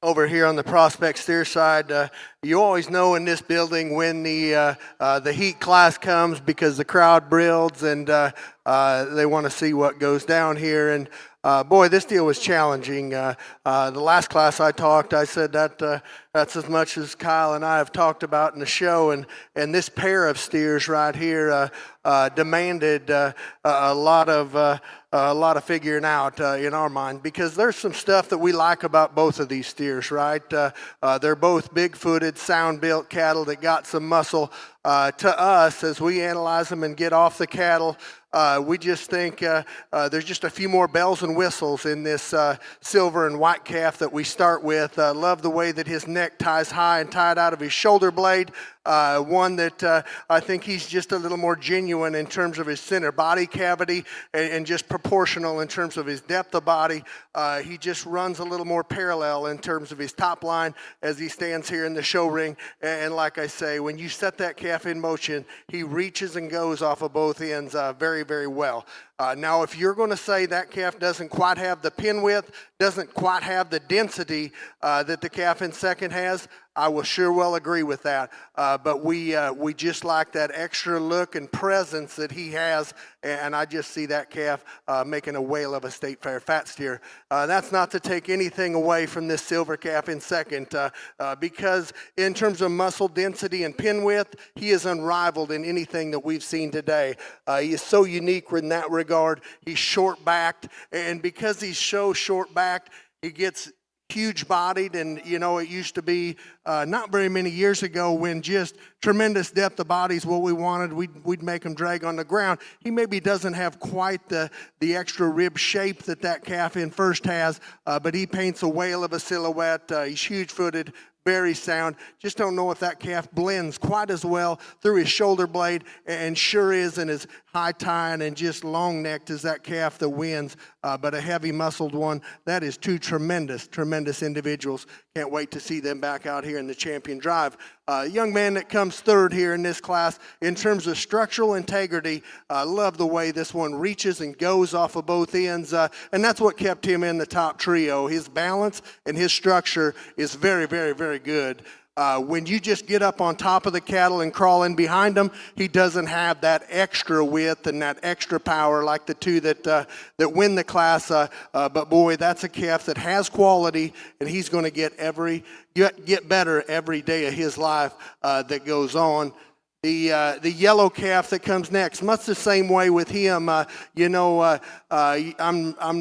over here on the prospect steer side. You always know in this building when the heat class comes because the crowd builds and they want to see what goes down here. And boy, this deal was challenging. The last class I talked, I said that's as much as Kyle and I have talked about in the show. And this pair of steers right here demanded a lot of figuring out in our mind, because there's some stuff that we like about both of these steers, right? They're both big-footed, sound-built cattle that got some muscle. To us, as we analyze them and get off the cattle, we just think there's just a few more bells and whistles in this silver and white calf that we start with. Love the way that his neck ties high and tied out of his shoulder blade. One that I think he's just a little more genuine in terms of his center body cavity and just proportional in terms of his depth of body. He just runs a little more parallel in terms of his top line as he stands here in the show ring. And like I say, when you set that calf in motion, he reaches and goes off of both ends very, very well. Now, if you're going to say that calf doesn't quite have the pin width, doesn't quite have the density that the calf in second has, I will sure well agree with that. But we just like that extra look and presence that he has, and I just see that calf making a whale of a state fair fat steer. That's not to take anything away from this silver calf in second, because in terms of muscle density and pin width, he is unrivaled in anything that we've seen today. He is so unique in that regard. He's short-backed, and because he's so short-backed, he gets huge-bodied, and you know, it used to be not very many years ago when just tremendous depth of body is what we wanted. We'd make him drag on the ground. He maybe doesn't have quite the extra rib shape that calf in first has, but he paints a whale of a silhouette. He's huge-footed, very sound. Just don't know if that calf blends quite as well through his shoulder blade, and sure is in his high tying and just long necked as that calf that wins, but a heavy muscled one. That is two tremendous individuals. Can't wait to see them back out here in the champion drive. Young man that comes third here in this class in terms of structural integrity. Love the way this one reaches and goes off of both ends, and that's what kept him in the top trio. His balance and his structure is very, very, very good. When you just get up on top of the cattle and crawl in behind them, he doesn't have that extra width and that extra power like the two that win the class. But boy, that's a calf that has quality, and he's going to get better every day of his life that goes on. The yellow calf that comes next, much the same way with him. I'm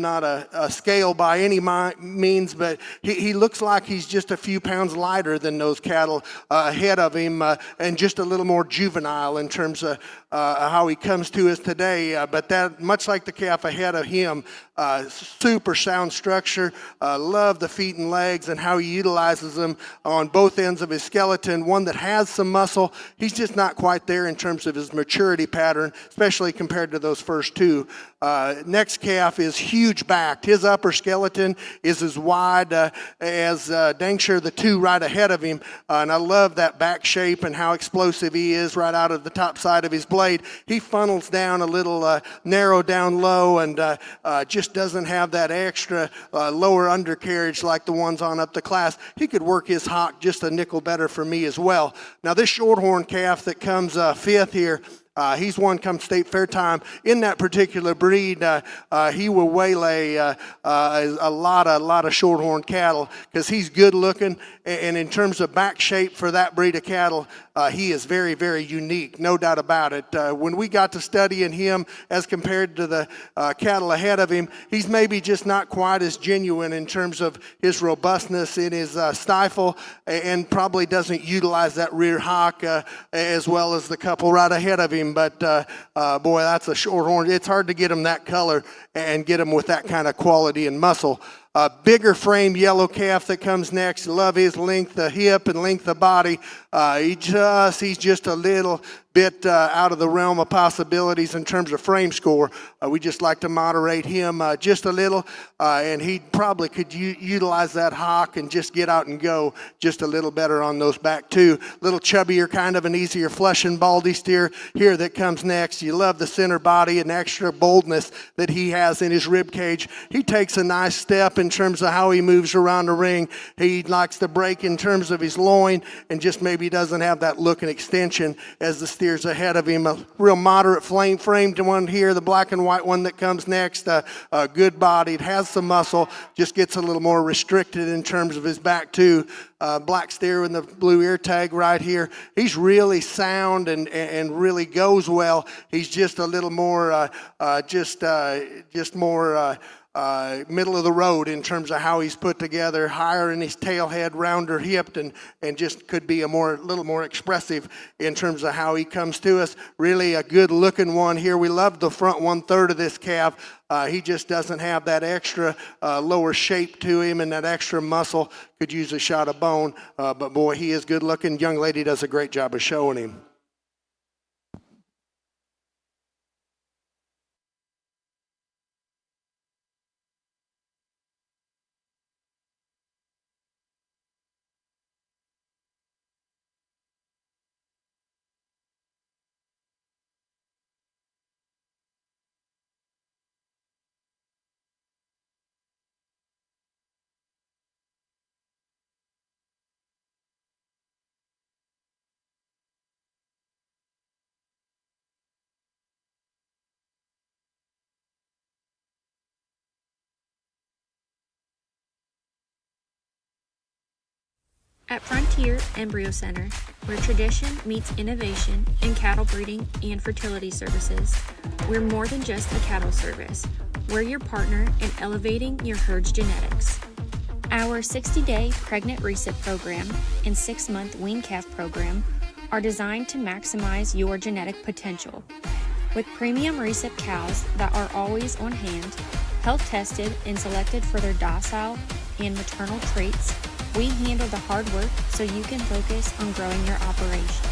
not a scale by any means, but he looks like he's just a few pounds lighter than those cattle ahead of him, and just a little more juvenile in terms of how he comes to us today. But that, much like the calf ahead of him, super sound structure. Love the feet and legs and how he utilizes them on both ends of his skeleton. One that has some muscle. He's just not quite there in terms of his maturity pattern, especially compared to those first two. Next calf is huge backed. His upper skeleton is as wide as dang sure the two right ahead of him. And I love that back shape and how explosive he is right out of the top side of his blade. He funnels down a little narrow down low, and just doesn't have that extra lower undercarriage like the ones on up the class. He could work his hock just a nickel better for me as well. Now this shorthorn calf that comes fifth here, he's one come state fair time. In that particular breed, he will waylay a lot of shorthorn cattle because he's good looking, and in terms of back shape for that breed of cattle, he is very, very unique, no doubt about it. When we got to studying him as compared to the cattle ahead of him, he's maybe just not quite as genuine in terms of his robustness in his stifle, and probably doesn't utilize that rear hock as well as the couple right ahead of him. But boy, that's a shorthorn. It's hard to get him that color and get him with that kind of quality and muscle. Bigger frame yellow calf that comes next. Love his length of hip and length of body. He's just a little bit out of the realm of possibilities in terms of frame score. We just like to moderate him just a little, and he probably could utilize that hock and just get out and go just a little better on those back two. Little chubbier, kind of an easier flushing baldy steer here that comes next. You love the center body and extra boldness that he has in his rib cage. He takes a nice step in terms of how he moves around the ring. He likes to break in terms of his loin and just maybe doesn't have that look and extension as the steers ahead of him. A real moderate framed one here, the black and white one that comes next. Good bodied, has some muscle, just gets a little more restricted in terms of his back two. Black steer with the blue ear tag right here. He's really sound and really goes well. He's just a little more, middle of the road in terms of how he's put together, higher in his tail head, rounder hipped, and just could be little more expressive in terms of how he comes to us. Really a good looking one here. We love the front 1/3 of this calf. He just doesn't have that extra lower shape to him and that extra muscle. Could use a shot of bone, but boy, he is good looking. Young lady does a great job of showing him. At Frontier Embryo Center, where tradition meets innovation in cattle breeding and fertility services, we're more than just a cattle service. We're your partner in elevating your herd's genetics. Our 60-day pregnant reset program and 6-month wean calf program are designed to maximize your genetic potential. With premium reset cows that are always on hand, health tested and selected for their docile and maternal traits, we handle the hard work so you can focus on growing your operation.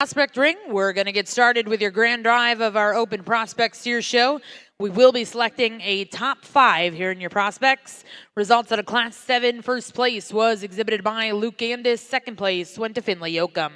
Prospect Ring, we're going to get started with your grand drive of our open prospect steer show. We will be selecting a top 5 here in your prospects. Results at a Class 7 first place was exhibited by Luke Andis. Second place went to Finley Yoakum.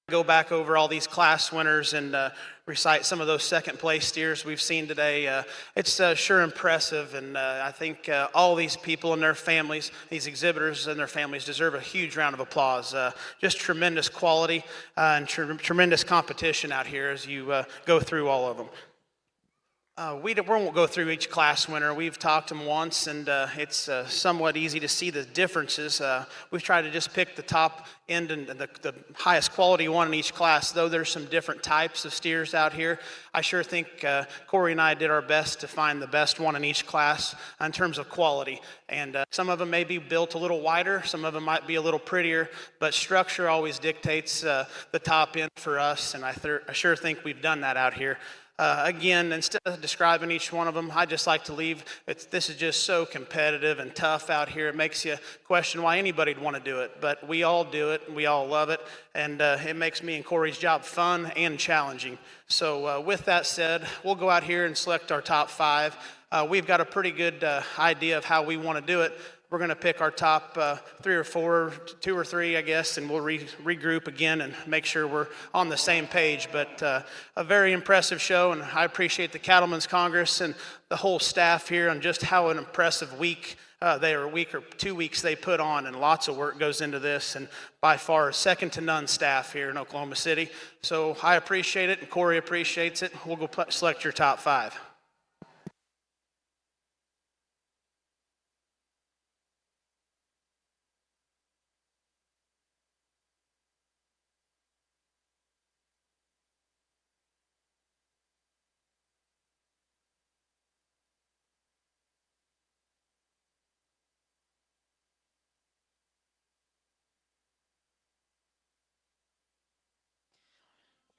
go back over all these class winners and recite some of those second place steers we've seen today. It's sure impressive, and I think all these people and their families, these exhibitors and their families, deserve a huge round of applause. Just tremendous quality and tremendous competition out here as you go through all of them. We won't go through each class winner. We've talked them once, and it's somewhat easy to see the differences. We've tried to just pick the top end and the highest quality one in each class, though there's some different types of steers out here. I sure think Corey and I did our best to find the best one in each class in terms of quality. And some of them may be built a little wider, some of them might be a little prettier, but structure always dictates the top end for us, and I sure think we've done that out here. Again, instead of describing each one of them, I just like to leave. This is just so competitive and tough out here. It makes you question why anybody'd want to do it, but we all do it, and we all love it, and it makes me and Corey's job fun and challenging. So with that said, we'll go out here and select our top 5. We've got a pretty good idea of how we want to do it. We're going to pick our top 3 or 4, 2 or 3, I guess, and we'll regroup again and make sure we're on the same page. But a very impressive show, and I appreciate the Cattlemen's Congress and the whole staff here on just how an impressive week week or 2 weeks they put on, and lots of work goes into this, and by far second to none staff here in Oklahoma City. So I appreciate it, and Corey appreciates it. We'll go select your top 5.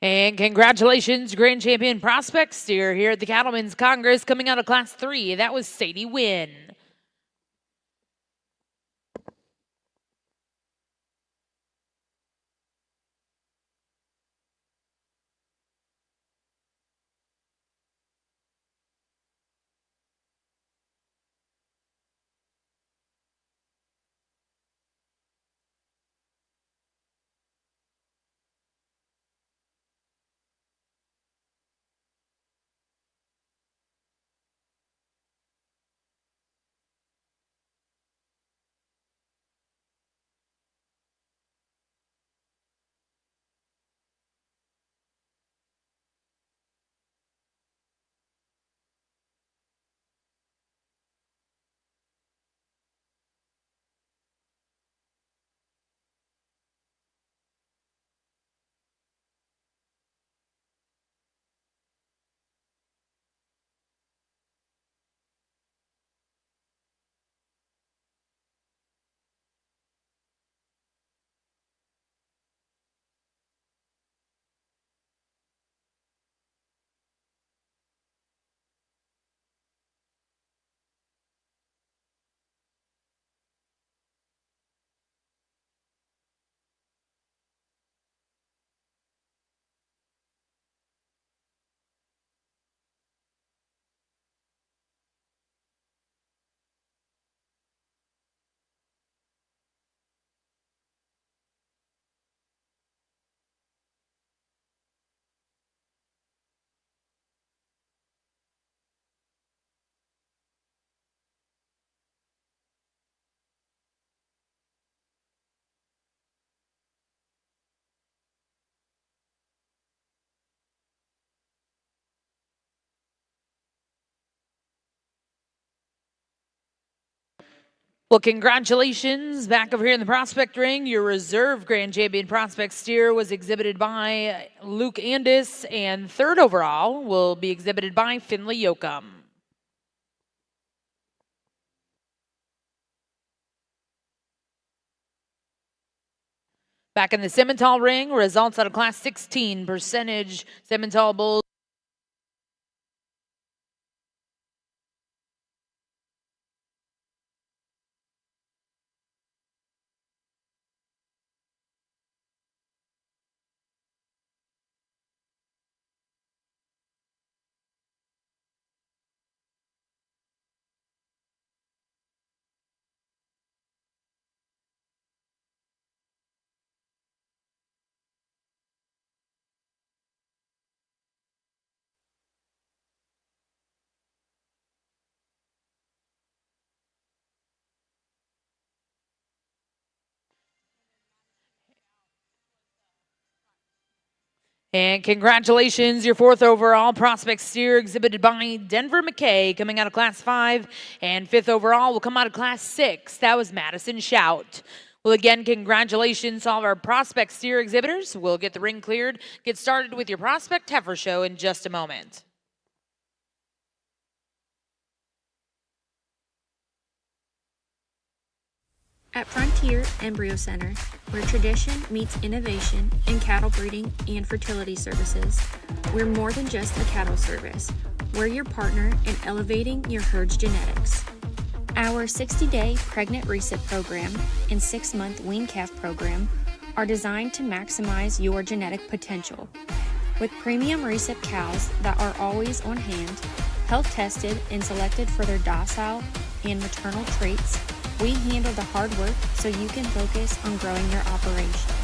And congratulations, Grand Champion Prospect Steer here at the Cattlemen's Congress coming out of Class 3. That was Sadie Wynn. Well, congratulations back over here in the prospect ring. Your reserve Grand Champion Prospect Steer was exhibited by Luke Andis, and third overall will be exhibited by Finley Yoakum. Back in the Simmental ring, results out of Class 16 percentage Simmental Bulls. And congratulations, your 4th overall prospect steer exhibited by Denver McKay coming out of Class 5. And 5th overall will come out of Class 6. That was Madison Shout. Well, again, congratulations to all of our prospect steer exhibitors. We'll get the ring cleared. Get started with your prospect heifer show in just a moment. At Frontier Embryo Center, where tradition meets innovation in cattle breeding and fertility services, we're more than just a cattle service. We're your partner in elevating your herd's genetics. Our 60-day pregnant reset program and 6-month wean calf program are designed to maximize your genetic potential. With premium reset cows that are always on hand, health tested and selected for their docile and maternal traits, we handle the hard work so you can focus on growing your operation.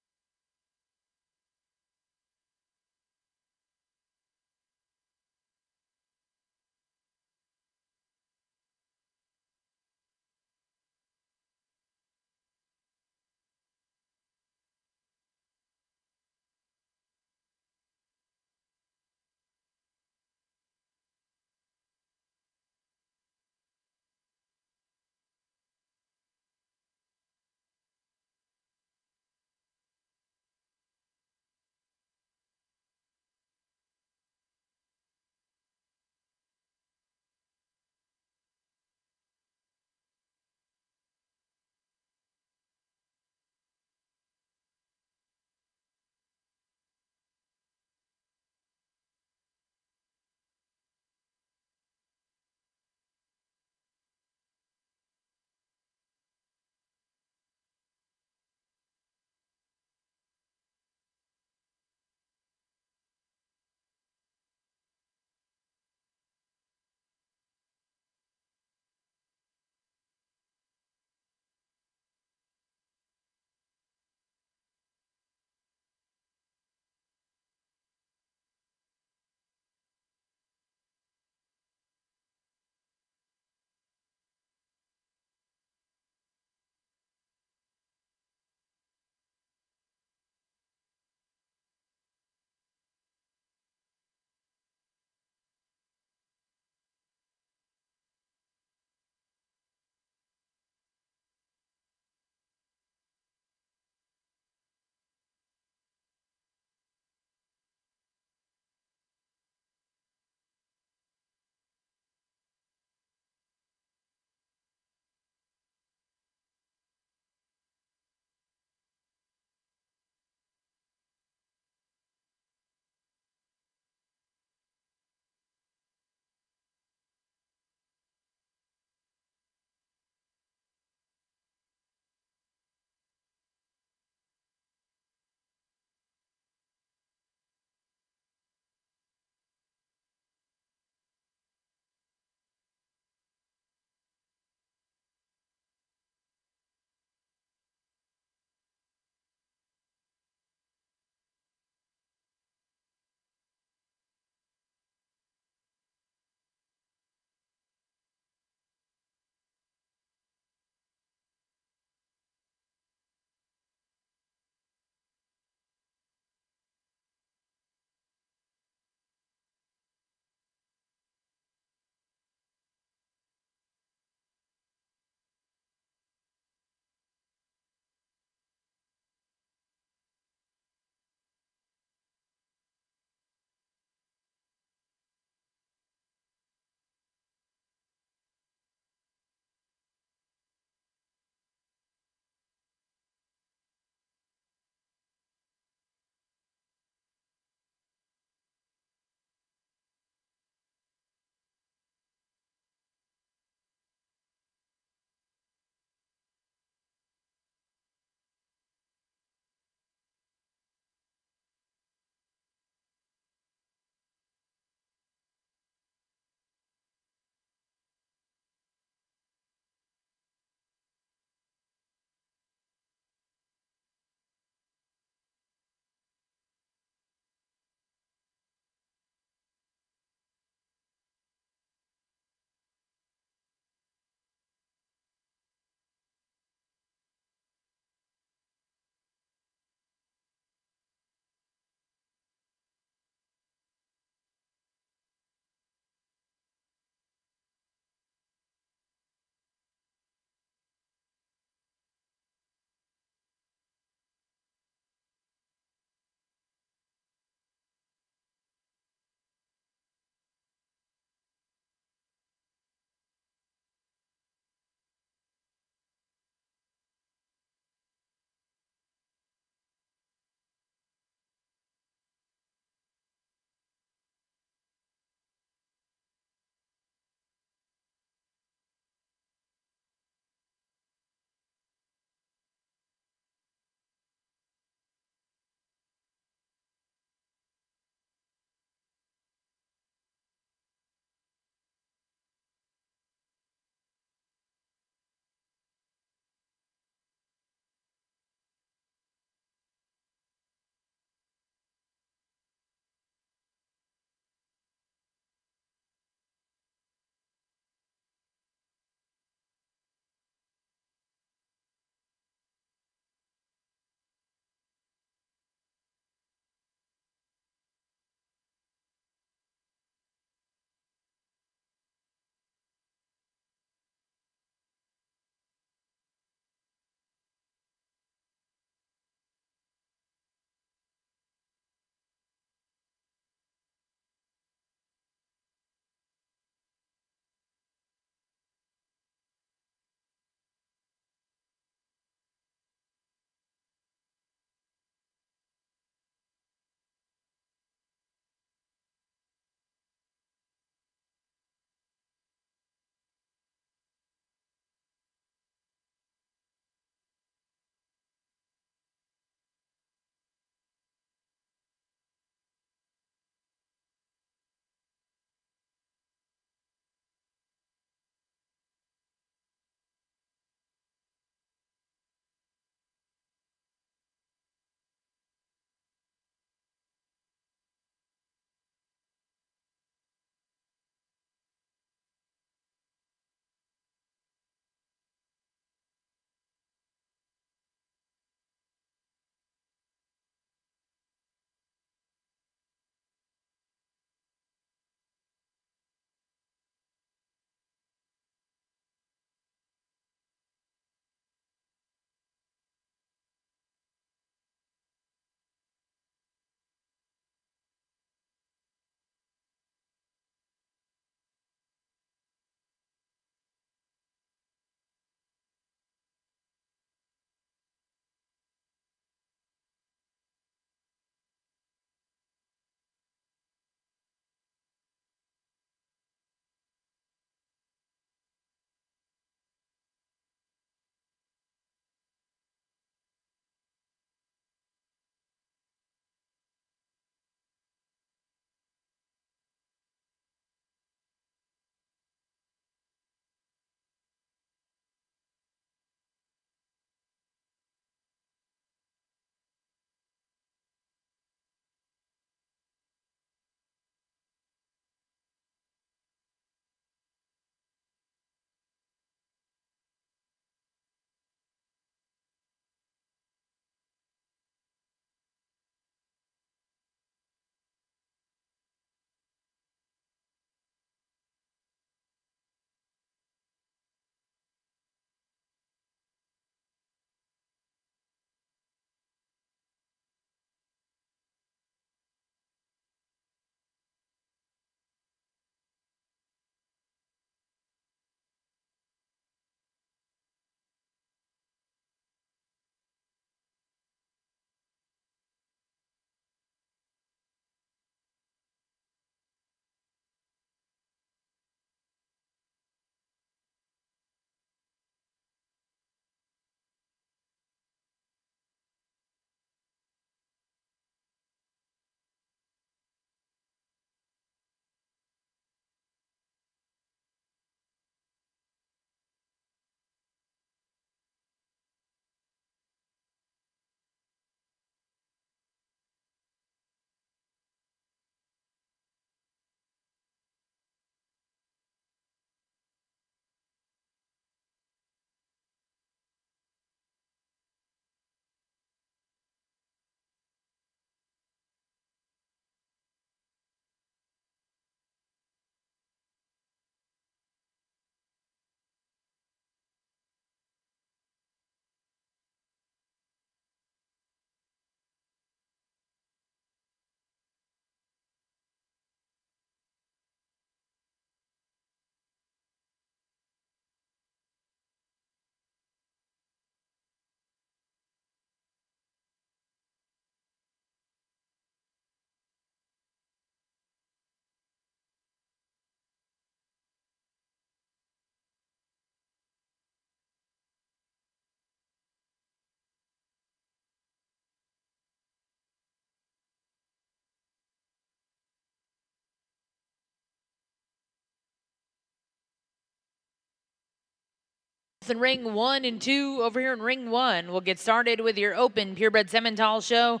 both in ring 1 and 2. Over here in ring 1, we'll get started with your open purebred Simmental show.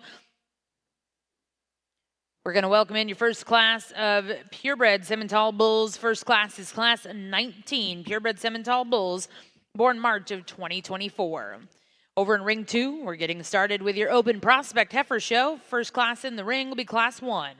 We're going to welcome in your first class of purebred Simmental bulls. First class is class 19 purebred Simmental bulls, born March of 2024. Over in ring 2, we're getting started with your open prospect heifer show. First class in the ring will be class 1.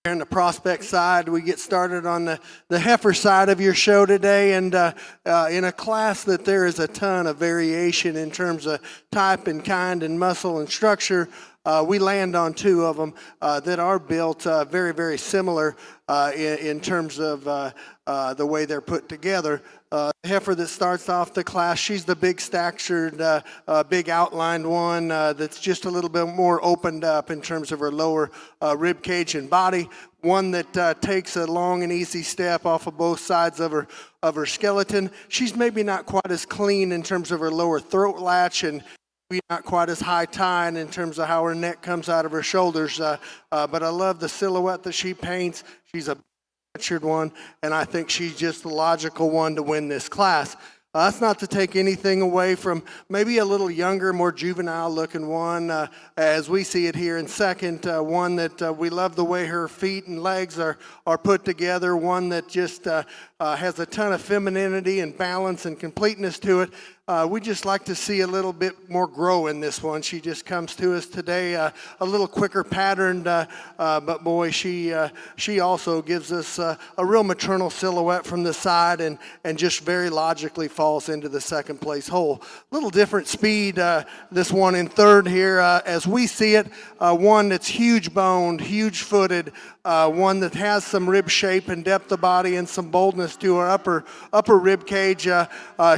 On the prospect side, we get started on the heifer side of your show today, and in a class that there is a ton of variation in terms of type and kind and muscle and structure. We land on two of them that are built very, very similar in terms of the way they're put together. The heifer that starts off the class, she's the big statured, big outlined one that's just a little bit more opened up in terms of her lower rib cage and body. One that takes a long and easy step off of both sides of her skeleton. She's maybe not quite as clean in terms of her lower throat latch, and maybe not quite as high tying in terms of how her neck comes out of her shoulders. But I love the silhouette that she paints. She's a featured one, and I think she's just the logical one to win this class. That's not to take anything away from maybe a little younger, more juvenile looking one, as we see it here in second. One that we love the way her feet and legs are put together. One that just has a ton of femininity and balance and completeness to it. We just like to see a little bit more grow in this one. She just comes to us today a little quicker patterned, but boy, she also gives us a real maternal silhouette from the side, and just very logically falls into the second place hole. A little different speed, this one in third here, as we see it. One that's huge boned, huge footed, one that has some rib shape and depth of body and some boldness to her upper rib cage.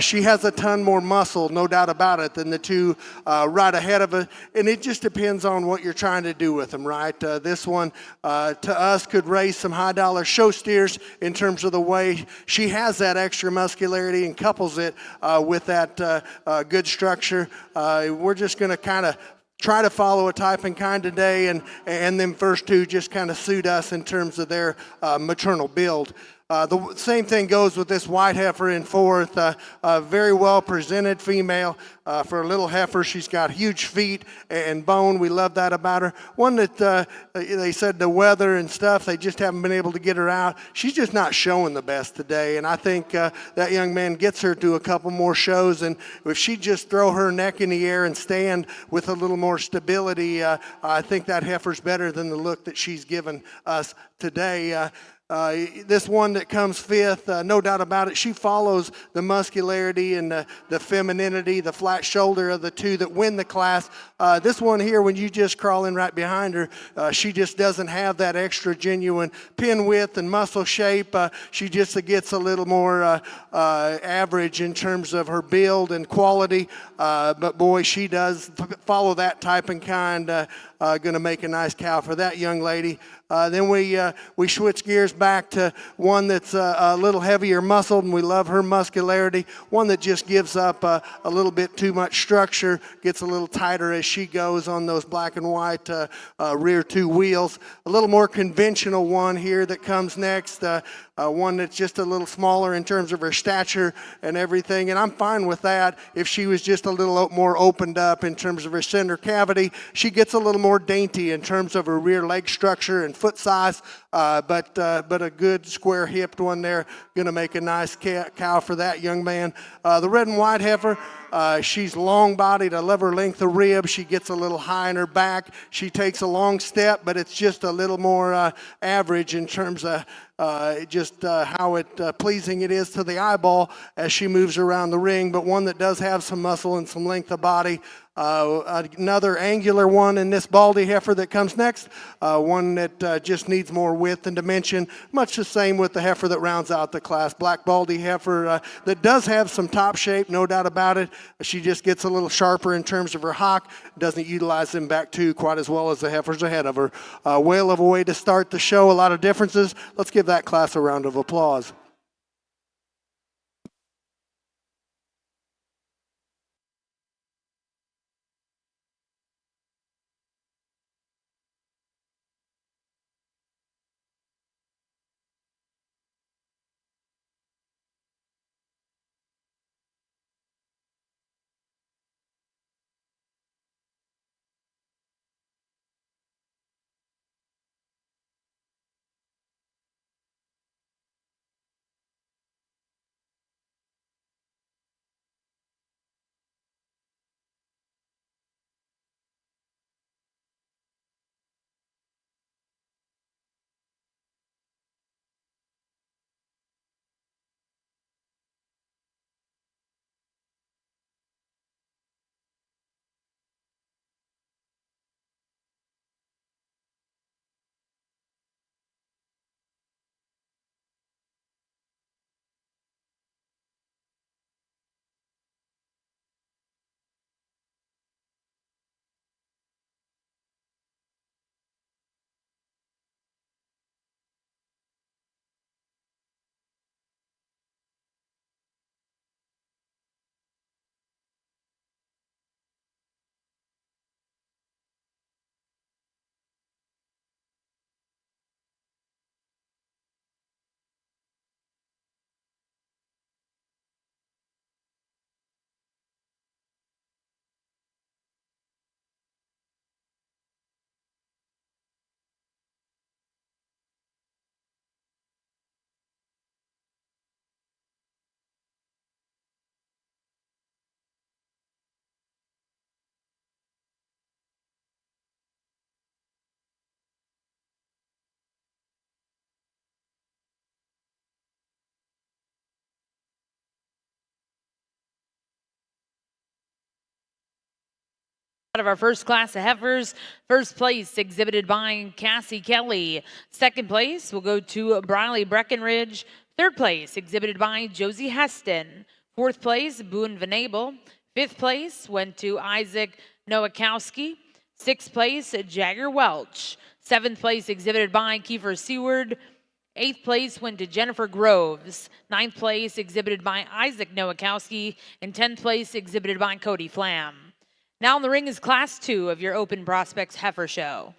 She has a ton more muscle, no doubt about it, than the two right ahead of it, and it just depends on what you're trying to do with them, right? This one to us could raise some high dollar show steers in terms of the way she has that extra muscularity and couples it with that good structure. We're just going to kind of try to follow a type and kind today, and them first two just kind of suit us in terms of their maternal build. The same thing goes with this white heifer in fourth. Very well presented female. For a little heifer, she's got huge feet and bone. We love that about her. One that they said the weather and stuff, they just haven't been able to get her out. She's just not showing the best today, and I think that young man gets her to a couple more shows, and if she just throw her neck in the air and stand with a little more stability, I think that heifer's better than the look that she's given us today. This one that comes fifth, no doubt about it, she follows the muscularity and the femininity, the flat shoulder of the two that win the class. This one here, when you just crawl in right behind her, she just doesn't have that extra genuine pin width and muscle shape. She just gets a little more average in terms of her build and quality. But boy, she does follow that type and kind. Going to make a nice cow for that young lady. Then we switch gears back to one that's a little heavier muscled, and we love her muscularity. One that just gives up a little bit too much structure, gets a little tighter as she goes on those black and white rear two wheels. A little more conventional one here that comes next. One that's just a little smaller in terms of her stature and everything, and I'm fine with that. If she was just a little more opened up in terms of her center cavity, she gets a little more dainty in terms of her rear leg structure and foot size, but a good square hipped one there, going to make a nice cow for that young man. The red and white heifer, she's long bodied. I love her length of rib. She gets a little high in her back. She takes a long step, but it's just a little more average in terms of how pleasing it is to the eyeball as she moves around the ring, but one that does have some muscle and some length of body. Another angular one in this baldy heifer that comes next, one that just needs more width and dimension, much the same with the heifer that rounds out the class. Black baldy heifer that does have some top shape, no doubt about it. She just gets a little sharper in terms of her hock, doesn't utilize them back two quite as well as the heifers ahead of her. Whale of a way to start the show, a lot of differences. Let's give that class a round of applause. Out of our first class of heifers, first place exhibited by Cassie Kelly. Second place will go to Briley Breckenridge. Third place exhibited by Josie Heston. Fourth place, Boone Venable. Fifth place went to Isaac Nowakowski. Sixth place, Jagger Welch. Seventh place exhibited by Kiefer Seward. Eighth place went to Jennifer Groves. Ninth place exhibited by Isaac Nowakowski. And 10th place exhibited by Cody Flam. Now in the ring is Class 2 of your Open Prospects Heifer Show.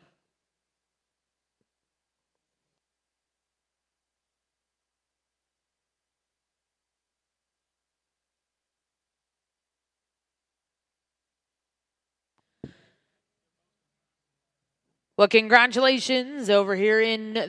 Well, congratulations over here in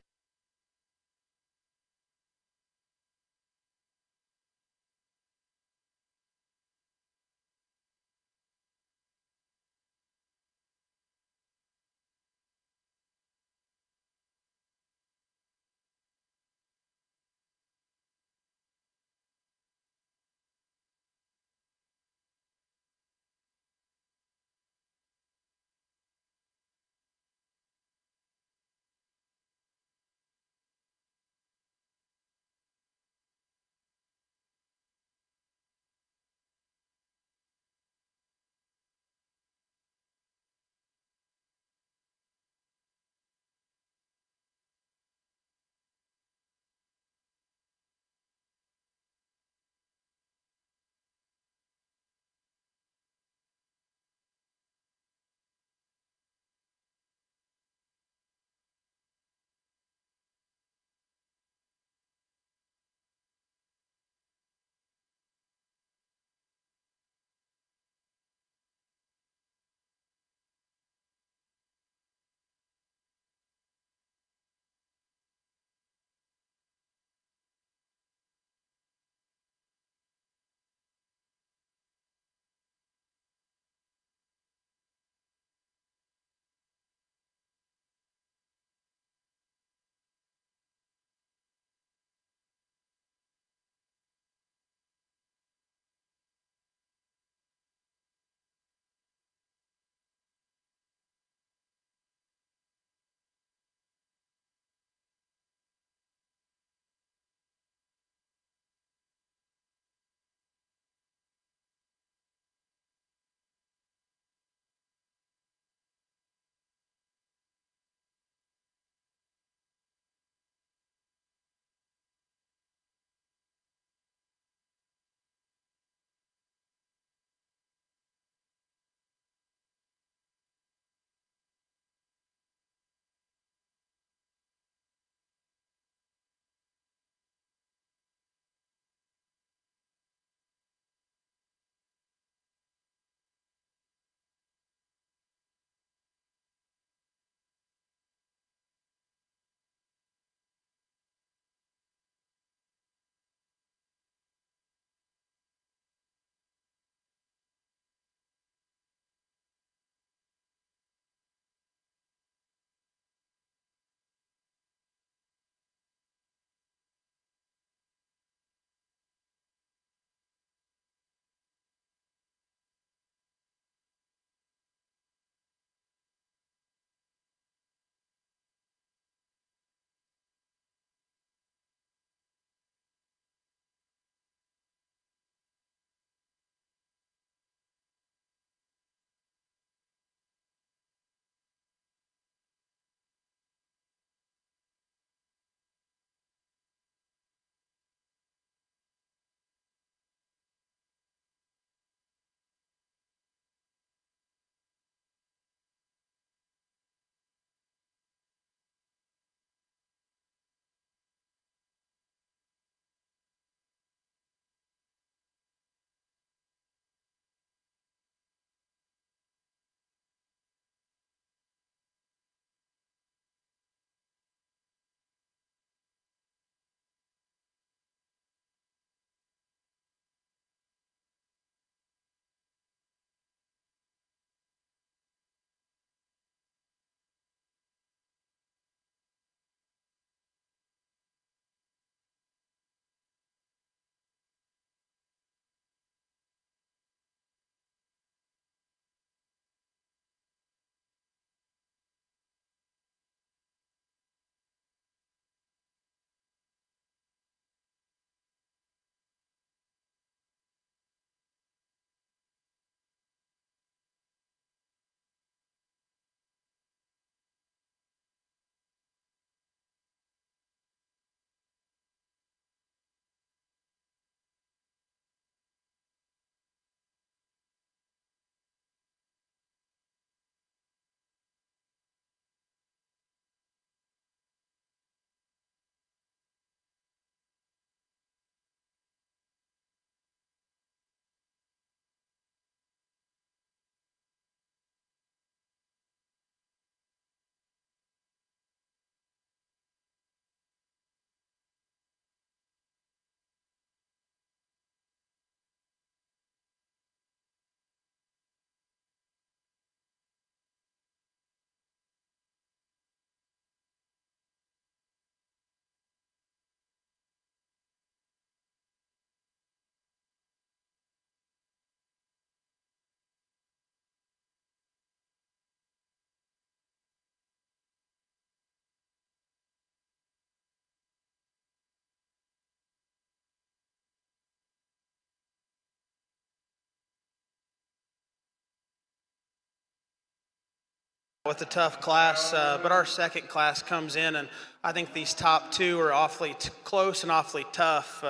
with a tough class, but our second class comes in, and I think these top two are awfully close and awfully tough.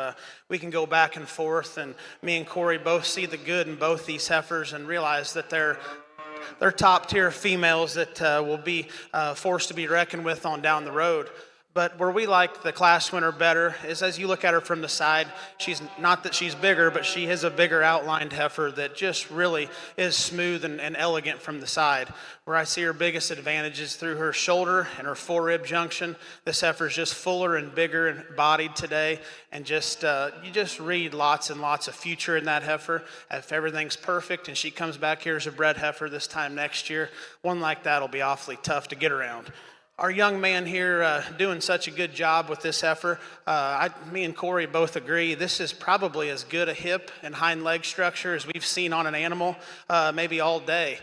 We can go back and forth, and me and Corey both see the good in both these heifers and realize that they're top tier females that will be forced to be reckoned with on down the road. But where we like the class winner better is as you look at her from the side, she's not that she's bigger, but she has a bigger outlined heifer that just really is smooth and elegant from the side. Where I see her biggest advantage is through her shoulder and her forerib junction. This heifer is just fuller and bigger and bodied today, and just you just read lots and lots of future in that heifer. If everything's perfect and she comes back here as a bred heifer this time next year, one like that will be awfully tough to get around. Our young man here doing such a good job with this heifer. Me and Corey both agree this is probably as good a hip and hind leg structure as we've seen on an animal maybe all day.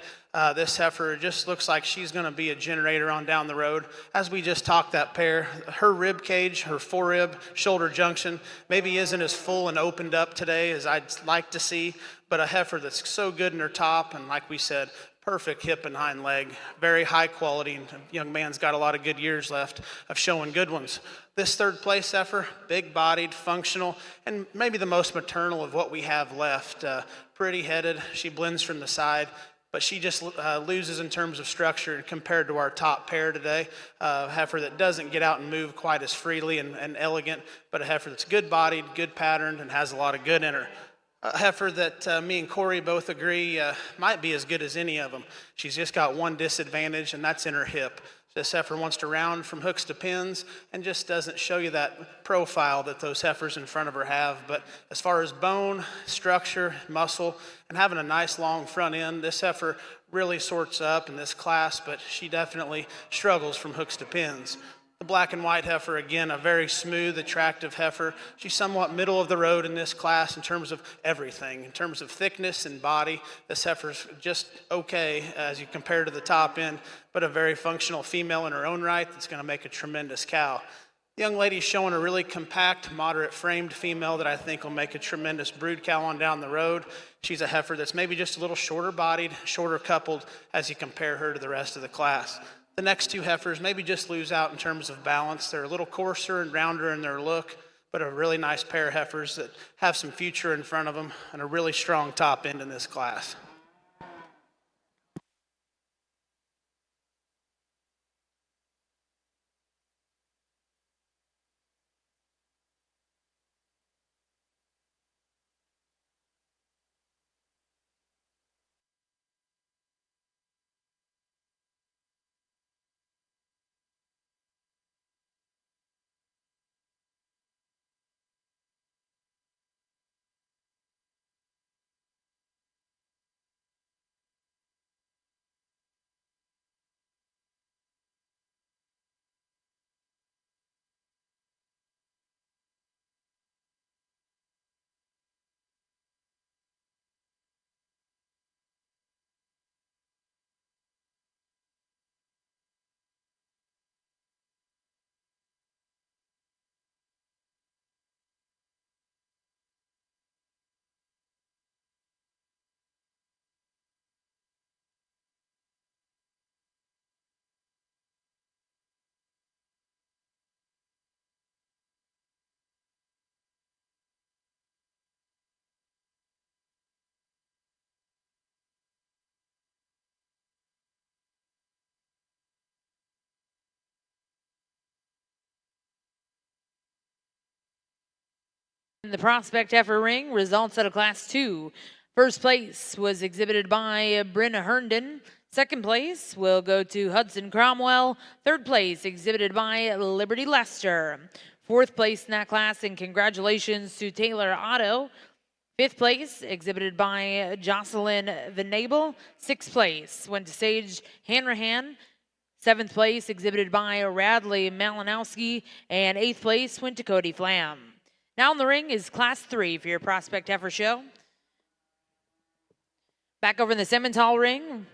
This heifer just looks like she's going to be a generator on down the road. As we just talked that pair, her rib cage, her forerib, shoulder junction maybe isn't as full and opened up today as I'd like to see, but a heifer that's so good in her top, and like we said, perfect hip and hind leg, very high quality, and young man's got a lot of good years left of showing good ones. This third place heifer, big bodied, functional, and maybe the most maternal of what we have left. Pretty headed, she blends from the side, but she just loses in terms of structure compared to our top pair today. A heifer that doesn't get out and move quite as freely and elegant, but a heifer that's good bodied, good patterned, and has a lot of good in her. A heifer that me and Corey both agree might be as good as any of them. She's just got one disadvantage, and that's in her hip. This heifer wants to round from hooks to pins and just doesn't show you that profile that those heifers in front of her have. But as far as bone, structure, muscle, and having a nice long front end, this heifer really sorts up in this class, but she definitely struggles from hooks to pins. The black and white heifer, again, a very smooth, attractive heifer. She's somewhat middle of the road in this class in terms of everything. In terms of thickness and body, this heifer's just okay as you compare to the top end, but a very functional female in her own right that's going to make a tremendous cow. The young lady's showing a really compact, moderate framed female that I think will make a tremendous brood cow on down the road. She's a heifer that's maybe just a little shorter bodied, shorter coupled as you compare her to the rest of the class. The next two heifers maybe just lose out in terms of balance. They're a little coarser and rounder in their look, but a really nice pair of heifers that have some future in front of them and a really strong top end in this class. In the prospect heifer ring, results out of class 2. First place was exhibited by Brenna Herndon. Second place will go to Hudson Cromwell. Third place exhibited by Liberty Lester. Fourth place in that class, and congratulations to Taylor Otto. Fifth place exhibited by Jocelyn Venable. Sixth place went to Sage Hanrahan. Seventh place exhibited by Radley Malinowski, and eighth place went to Cody Flam. Now in the ring is class 3 for your prospect heifer show. Back over in the Simmental ring.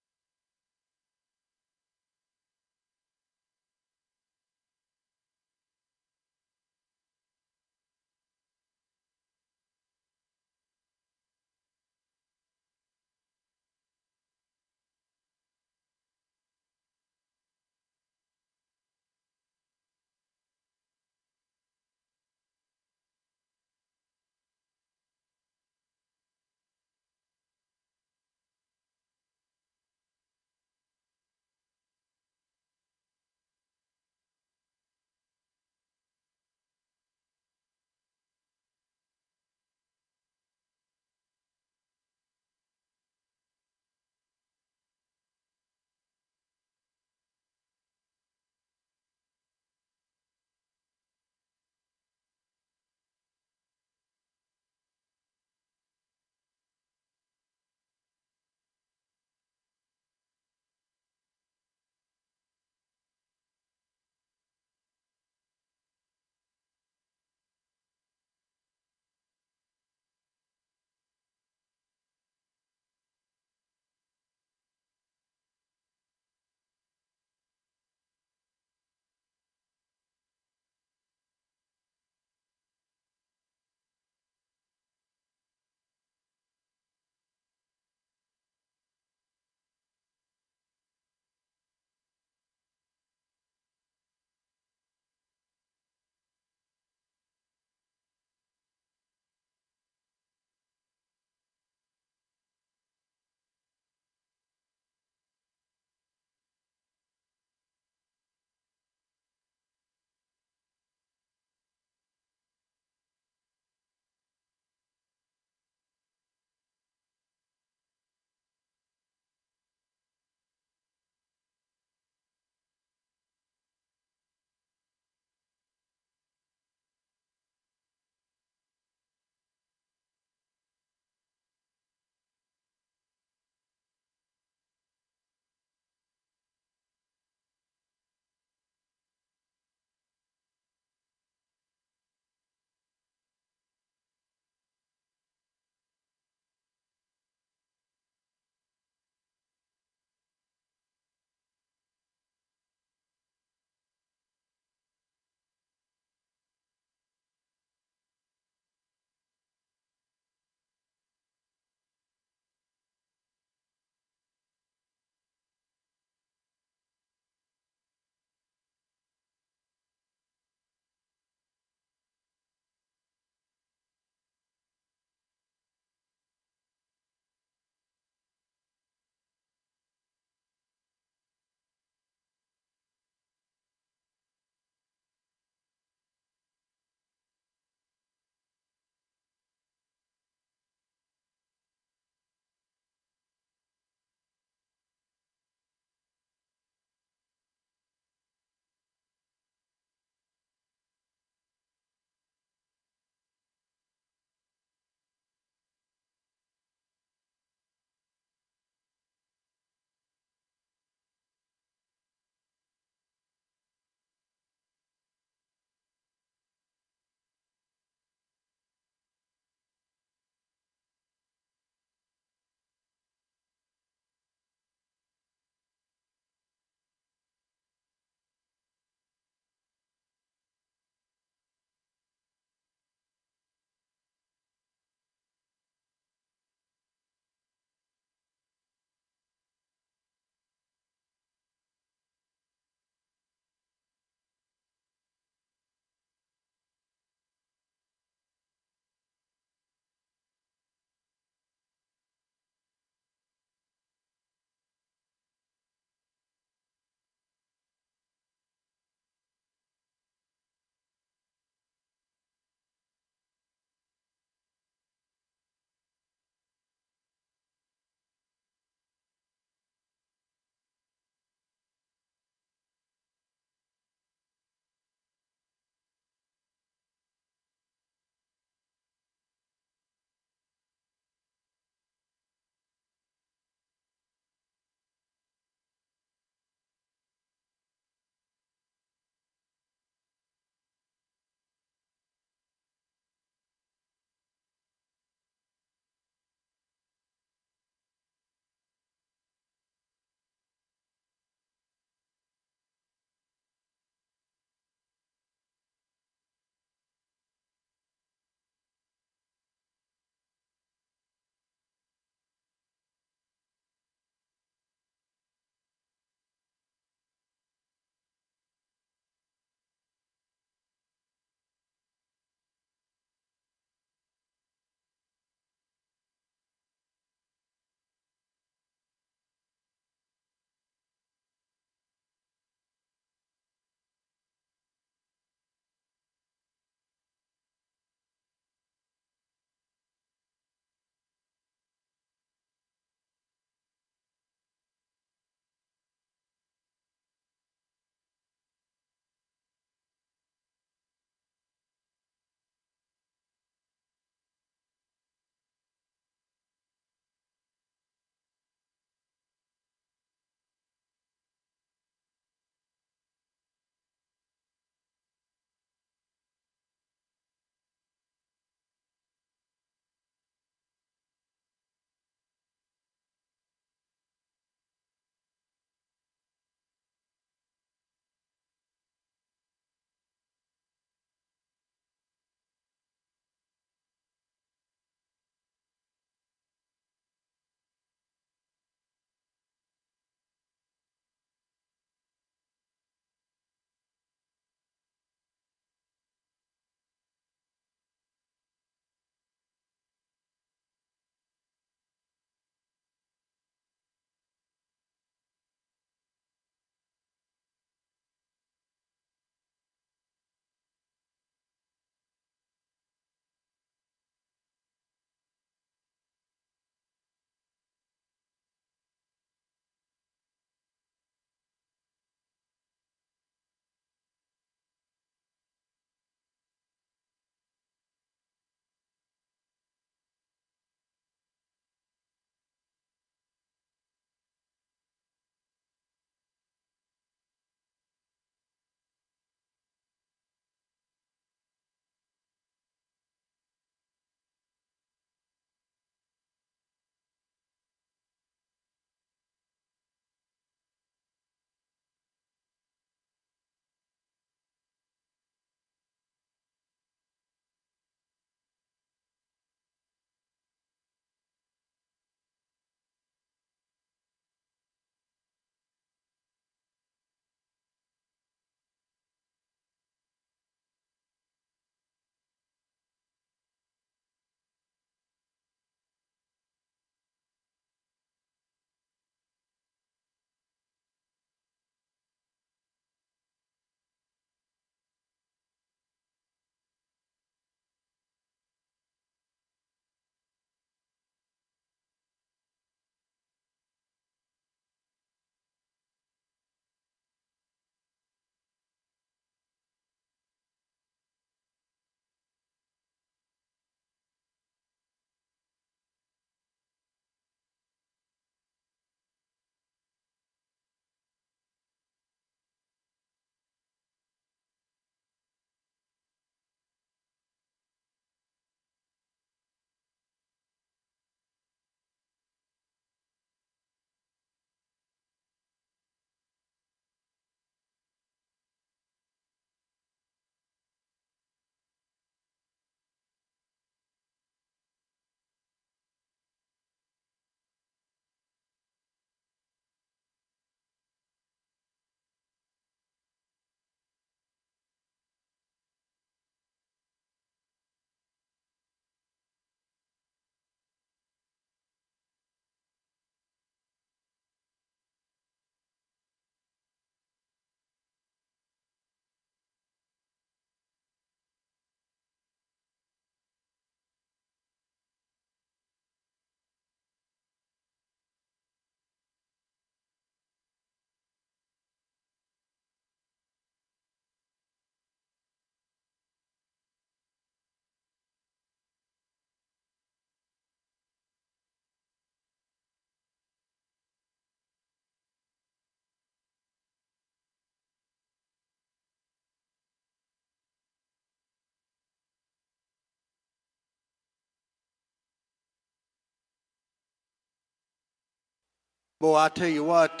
Boy, I tell you what,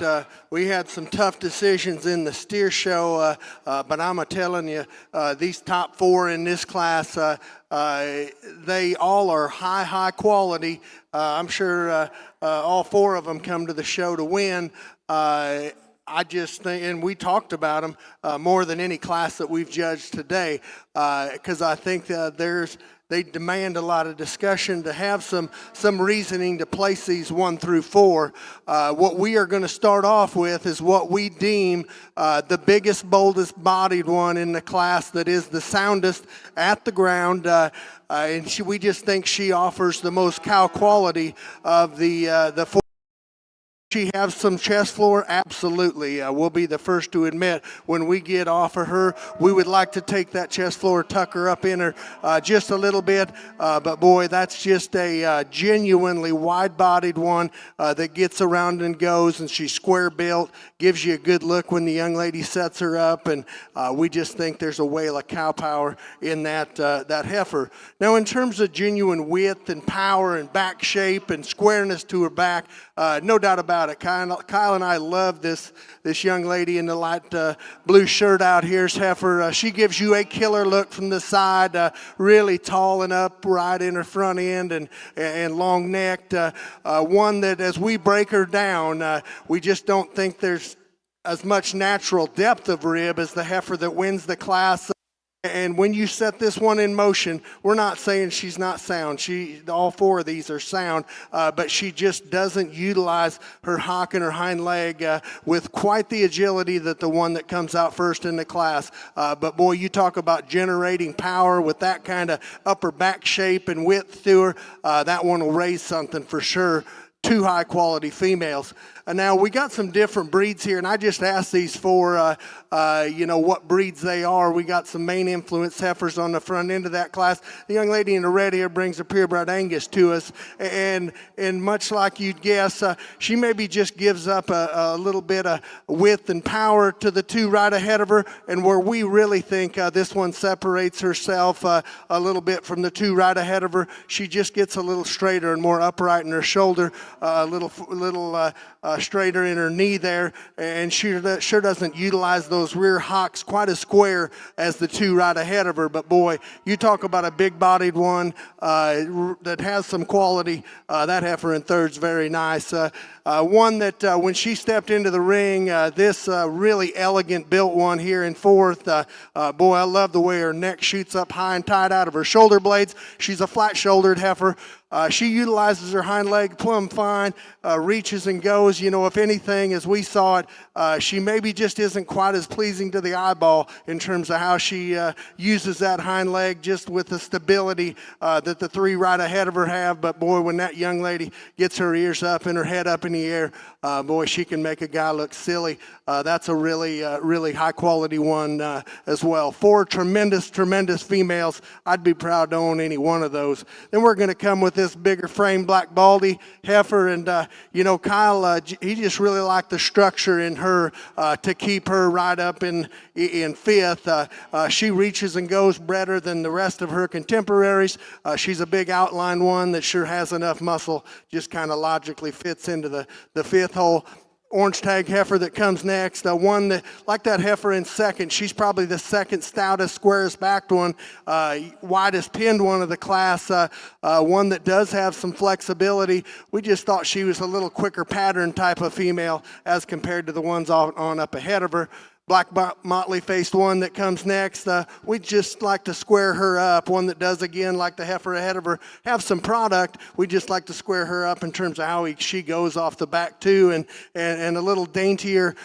we had some tough decisions in the steer show, but I'm telling you, these top 4 in this class, they all are high quality. I'm sure all 4 of them come to the show to win. I just think, and we talked about them more than any class that we've judged today, because I think they demand a lot of discussion to have some reasoning to place these 1 through 4. What we are going to start off with is what we deem the biggest, boldest bodied one in the class, that is the soundest at the ground. And we just think she offers the most cow quality of the 4. She has some chest floor? Absolutely. We'll be the first to admit when we get off of her, we would like to take that chest floor, tuck her up in her just a little bit. But boy, that's just a genuinely wide-bodied one that gets around and goes, and she's square built, gives you a good look when the young lady sets her up, and we just think there's a whale of cow power in that heifer. Now, in terms of genuine width and power and back shape and squareness to her back, no doubt about it. Kyle and I love this young lady in the light blue shirt out here's heifer. She gives you a killer look from the side, really tall and upright in her front end and long necked. One that as we break her down, we just don't think there's as much natural depth of rib as the heifer that wins the class. And when you set this one in motion, we're not saying she's not sound. All 4 of these are sound, but she just doesn't utilize her hock and her hind leg with quite the agility that the one that comes out first in the class. But boy, you talk about generating power with that kind of upper back shape and width to her, that one will raise something for sure. 2 high quality females. Now we got some different breeds here, and I just asked these 4, what breeds they are. We got some main influence heifers on the front end of that class. The young lady in the red here brings a purebred Angus to us, and much like you'd guess, she maybe just gives up a little bit of width and power to the 2 right ahead of her, and where we really think this one separates herself a little bit from the 2 right ahead of her, she just gets a little straighter and more upright in her shoulder, a little straighter in her knee there, and she sure doesn't utilize those rear hocks quite as square as the 2 right ahead of her. But boy, you talk about a big-bodied one that has some quality. That heifer in third's very nice. One that when she stepped into the ring, this really elegant built one here in fourth. Boy, I love the way her neck shoots up high and tight out of her shoulder blades. She's a flat-shouldered heifer. She utilizes her hind leg plumb fine, reaches and goes. You know, if anything, as we saw it, she maybe just isn't quite as pleasing to the eyeball in terms of how she uses that hind leg, just with the stability that the 3 right ahead of her have. But boy, when that young lady gets her ears up and her head up in the air, boy, she can make a guy look silly. That's a really high quality one as well. 4 tremendous females. I'd be proud to own any one of those. Then we're going to come with this bigger frame black baldy heifer, and Kyle, he just really liked the structure in her to keep her right up in fifth. She reaches and goes better than the rest of her contemporaries. She's a big outline one that sure has enough muscle, just kind of logically fits into the fifth hole. Orange tag heifer that comes next, one that, like that heifer in second, she's probably the second stoutest, squarest backed one, widest pinned one of the class, one that does have some flexibility. We just thought she was a little quicker pattern type of female as compared to the ones on up ahead of her. Black motley-faced one that comes next, we'd just like to square her up. One that does, again, like the heifer ahead of her, have some product. We just like to square her up in terms of how she goes off the back, too. And a little daintier,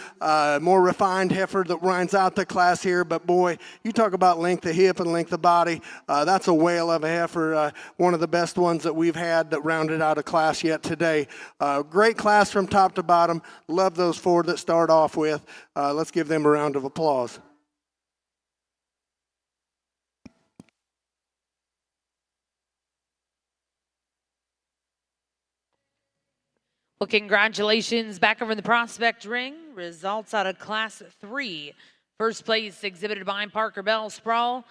more refined heifer that rounds out the class here. But, boy, you talk about length of hip and length of body. That's a whale of a heifer, one of the best ones that we've had that rounded out a class yet today. Great class from top to bottom. Love those 4 that start off with. Let's give them a round of applause. Well, congratulations back over in the prospect ring. Results out of Class 3. First place exhibited by Parker Bell Sproul.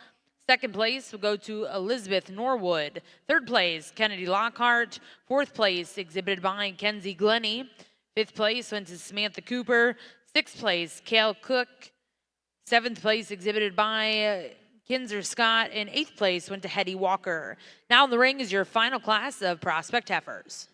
Second place will go to Elizabeth Norwood. Third place, Kennedy Lockhart. Fourth place exhibited by Kenzie Glennie. Fifth place went to Samantha Cooper. Sixth place, Kale Cook. Seventh place exhibited by Kinzer Scott. And eighth place went to Hetty Walker. Now in the ring is your final class of prospect heifers.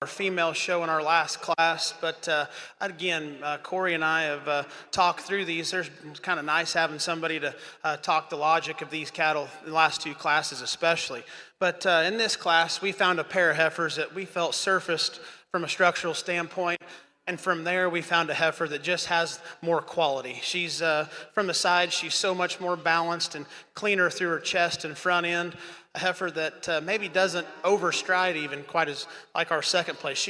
our female show in our last class, but again, Corey and I have talked through these. It's kind of nice having somebody to talk the logic of these cattle, the last two classes especially. But in this class, we found a pair of heifers that we felt surfaced from a structural standpoint. And from there, we found a heifer that just has more quality. She's, from the side, she's so much more balanced and cleaner through her chest and front end. A heifer that maybe doesn't overstride even quite as like our second place.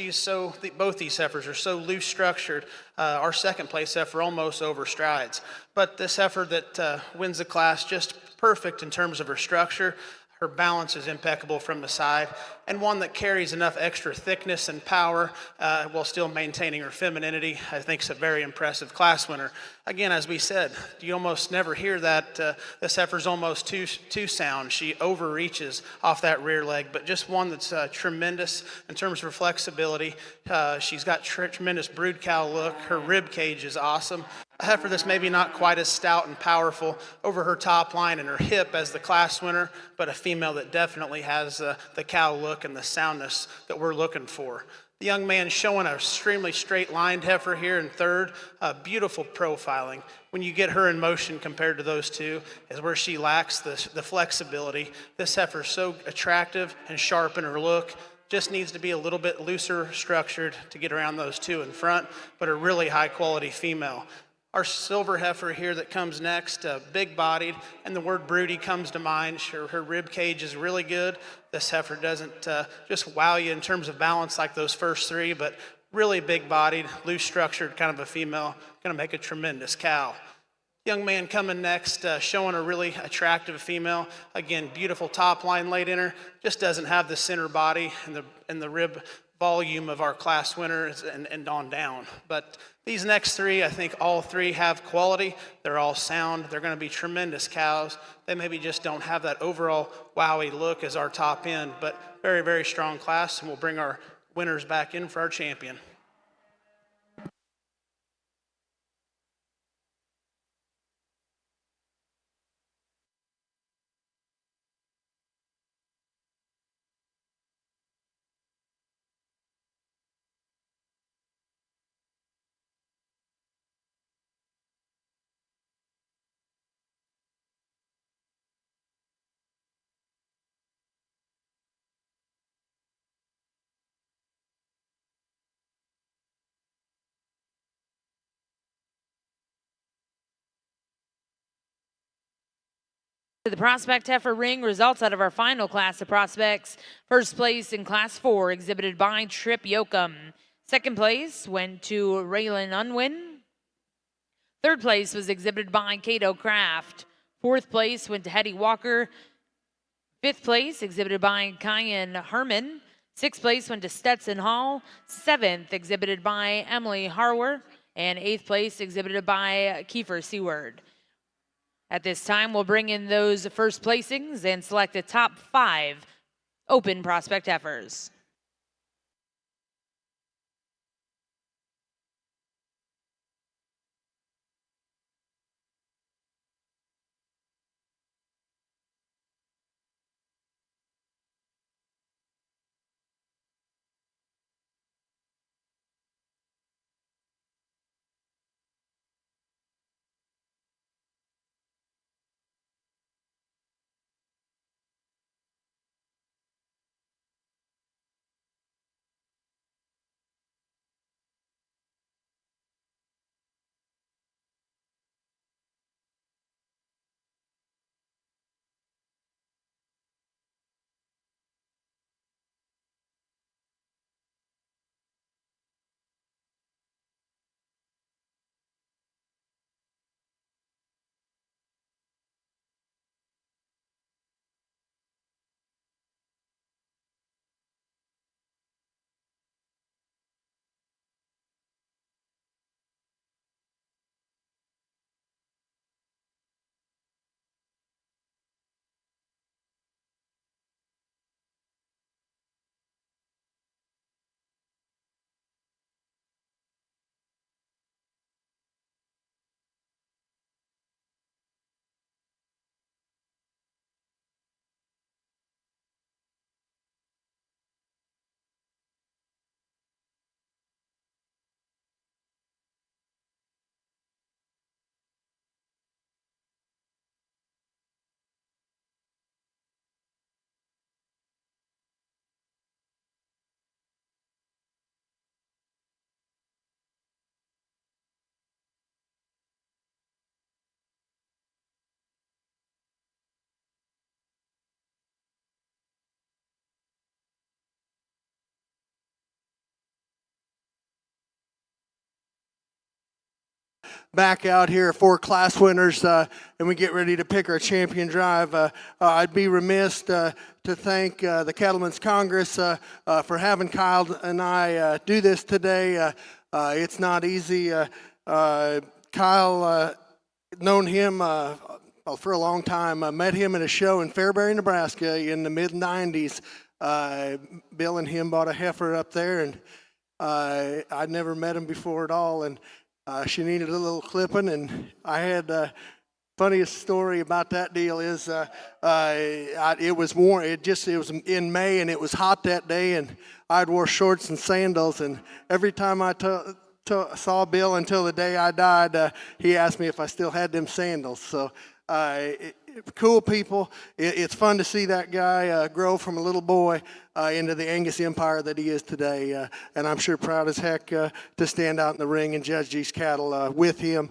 Both these heifers are so loose structured. Our second place heifer almost overstrides. But this heifer that wins the class, just perfect in terms of her structure. Her balance is impeccable from the side, and one that carries enough extra thickness and power while still maintaining her femininity. I think is a very impressive class winner. Again, as we said, you almost never hear that this heifer's almost too sound. She overreaches off that rear leg, but just one that's tremendous in terms of her flexibility. She's got tremendous brood cow look. Her rib cage is awesome. A heifer that's maybe not quite as stout and powerful over her top line and her hip as the class winner, but a female that definitely has the cow look and the soundness that we're looking for. The young man showing an extremely straight-lined heifer here in third, beautiful profiling. When you get her in motion compared to those two is where she lacks the flexibility. This heifer is so attractive and sharp in her look. Just needs to be a little bit looser structured to get around those two in front, but a really high-quality female. Our silver heifer here that comes next, big-bodied, and the word broody comes to mind. Her rib cage is really good. This heifer doesn't just wow you in terms of balance like those first three, but really big-bodied, loose-structured kind of a female, going to make a tremendous cow. Young man coming next, showing a really attractive female. Again, beautiful top line laid in her. Just doesn't have the center body and the rib volume of our class winners and on down. But these next three, I think all three have quality. They're all sound. They're going to be tremendous cows. They maybe just don't have that overall wowie look as our top end, but very, very strong class, and we'll bring our winners back in for our champion. The prospect heifer ring results out of our final class of prospects. First place in class 4 exhibited by Trip Yoakum. Second place went to Raylan Unwin. Third place was exhibited by Cato Kraft. Fourth place went to Hetty Walker. Fifth place exhibited by Kyan Herman. Sixth place went to Stetson Hall. Seventh exhibited by Emily Harwer. And eighth place exhibited by Kiefer Seward. At this time, we'll bring in those first placings and select the top 5 open prospect heifers. back out here for class winners and we get ready to pick our champion drive, I'd be remiss to thank the Cattleman's Congress for having Kyle and I do this today. It's not easy. Kyle, known him for a long time. I met him at a show in Fairbury, Nebraska in the mid-'90s. Bill and him bought a heifer up there, and I'd never met him before at all, and she needed a little clipping, and I had funniest story about that deal is it was warm. It was in May, and it was hot that day, and I'd wore shorts and sandals, and every time I saw Bill until the day I died, he asked me if I still had them sandals. So cool people. It's fun to see that guy grow from a little boy into the Angus Empire that he is today, and I'm sure proud as heck to stand out in the ring and judge these cattle with him.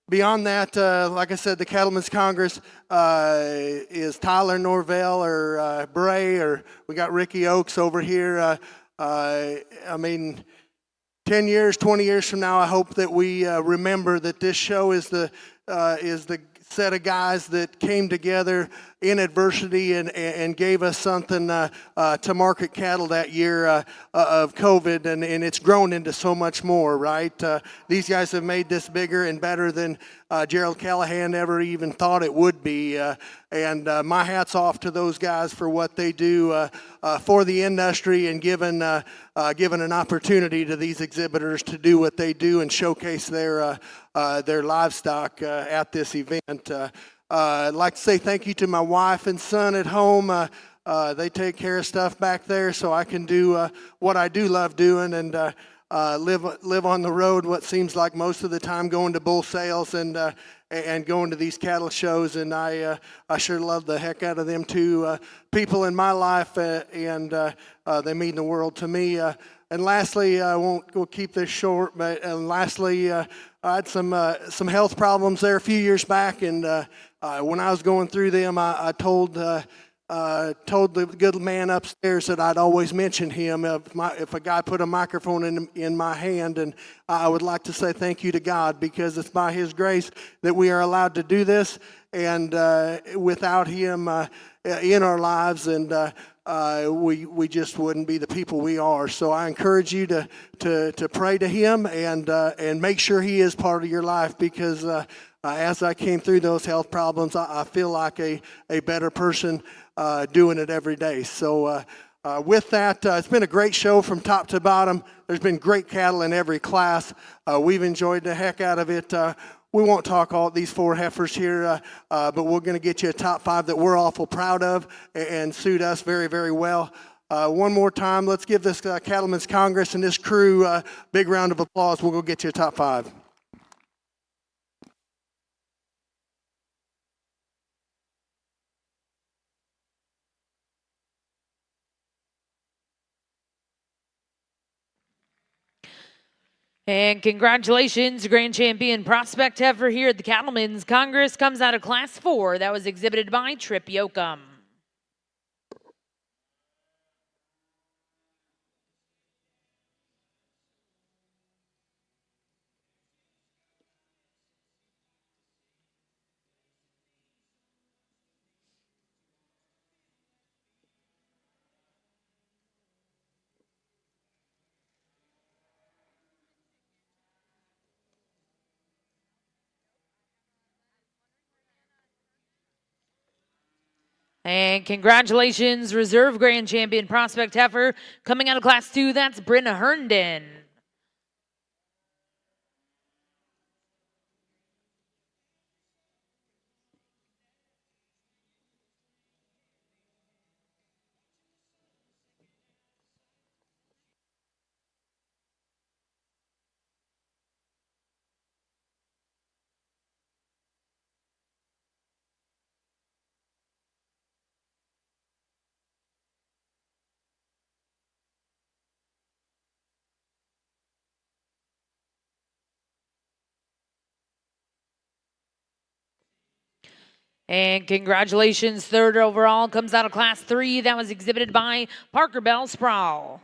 Beyond that, like I said, the Cattleman's Congress is Tyler Norvell or Bray, or we got Ricky Oakes over here. I mean, 10 years, 20 years from now, I hope that we remember that this show is the set of guys that came together in adversity and gave us something to market cattle that year of COVID, and it's grown into so much more, right? These guys have made this bigger and better than Gerald Callahan ever even thought it would be, and my hat's off to those guys for what they do for the industry and given an opportunity to these exhibitors to do what they do and showcase their livestock at this event. I'd like to say thank you to my wife and son at home. They take care of stuff back there so I can do what I do love doing and live on the road what seems like most of the time, going to bull sales and going to these cattle shows. And I sure love the heck out of them two people in my life, and they mean the world to me. And lastly, we'll keep this short, but lastly, I had some health problems there a few years back, and when I was going through them, I told the good man upstairs that I'd always mention him if a guy put a microphone in my hand, and I would like to say thank you to God, because it's by His grace that we are allowed to do this, and without Him in our lives, and we just wouldn't be the people we are. So I encourage you to pray to Him and make sure He is part of your life, because as I came through those health problems, I feel like a better person doing it every day. So with that, it's been a great show from top to bottom. There's been great cattle in every class. We've enjoyed the heck out of it. We won't talk all these four heifers here, but we're going to get you a top five that we're awful proud of and suit us very, very well. One more time, let's give this Cattleman's Congress and this crew a big round of applause. We'll go get you a top five. And congratulations, Grand Champion Prospect Heifer here at the Cattleman's Congress comes out of Class 4. That was exhibited by Trip Yoakum. And congratulations, Reserve Grand Champion Prospect Heifer coming out of Class 2. That's Brenna Herndon. And congratulations, third overall comes out of Class 3. That was exhibited by Parker Bell Sproul.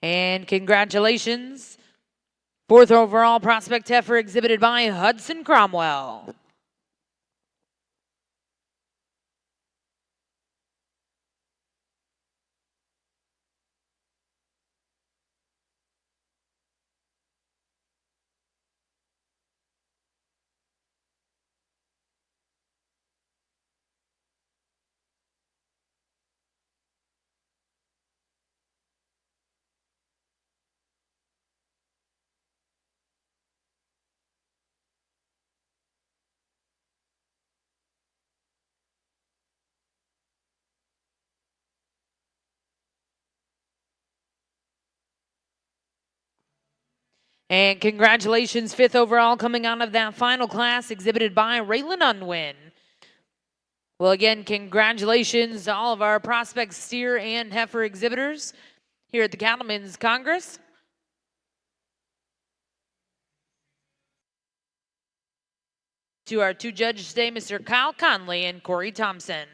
And congratulations, 4th overall prospect heifer exhibited by Hudson Cromwell. And congratulations, 5th overall coming out of that final class exhibited by Raylan Unwin. Well, again, congratulations to all of our prospect steer and heifer exhibitors here at the Cattlemen's Congress. To our 2 judges today, Mr. Kyle Conley and Corey Thompson.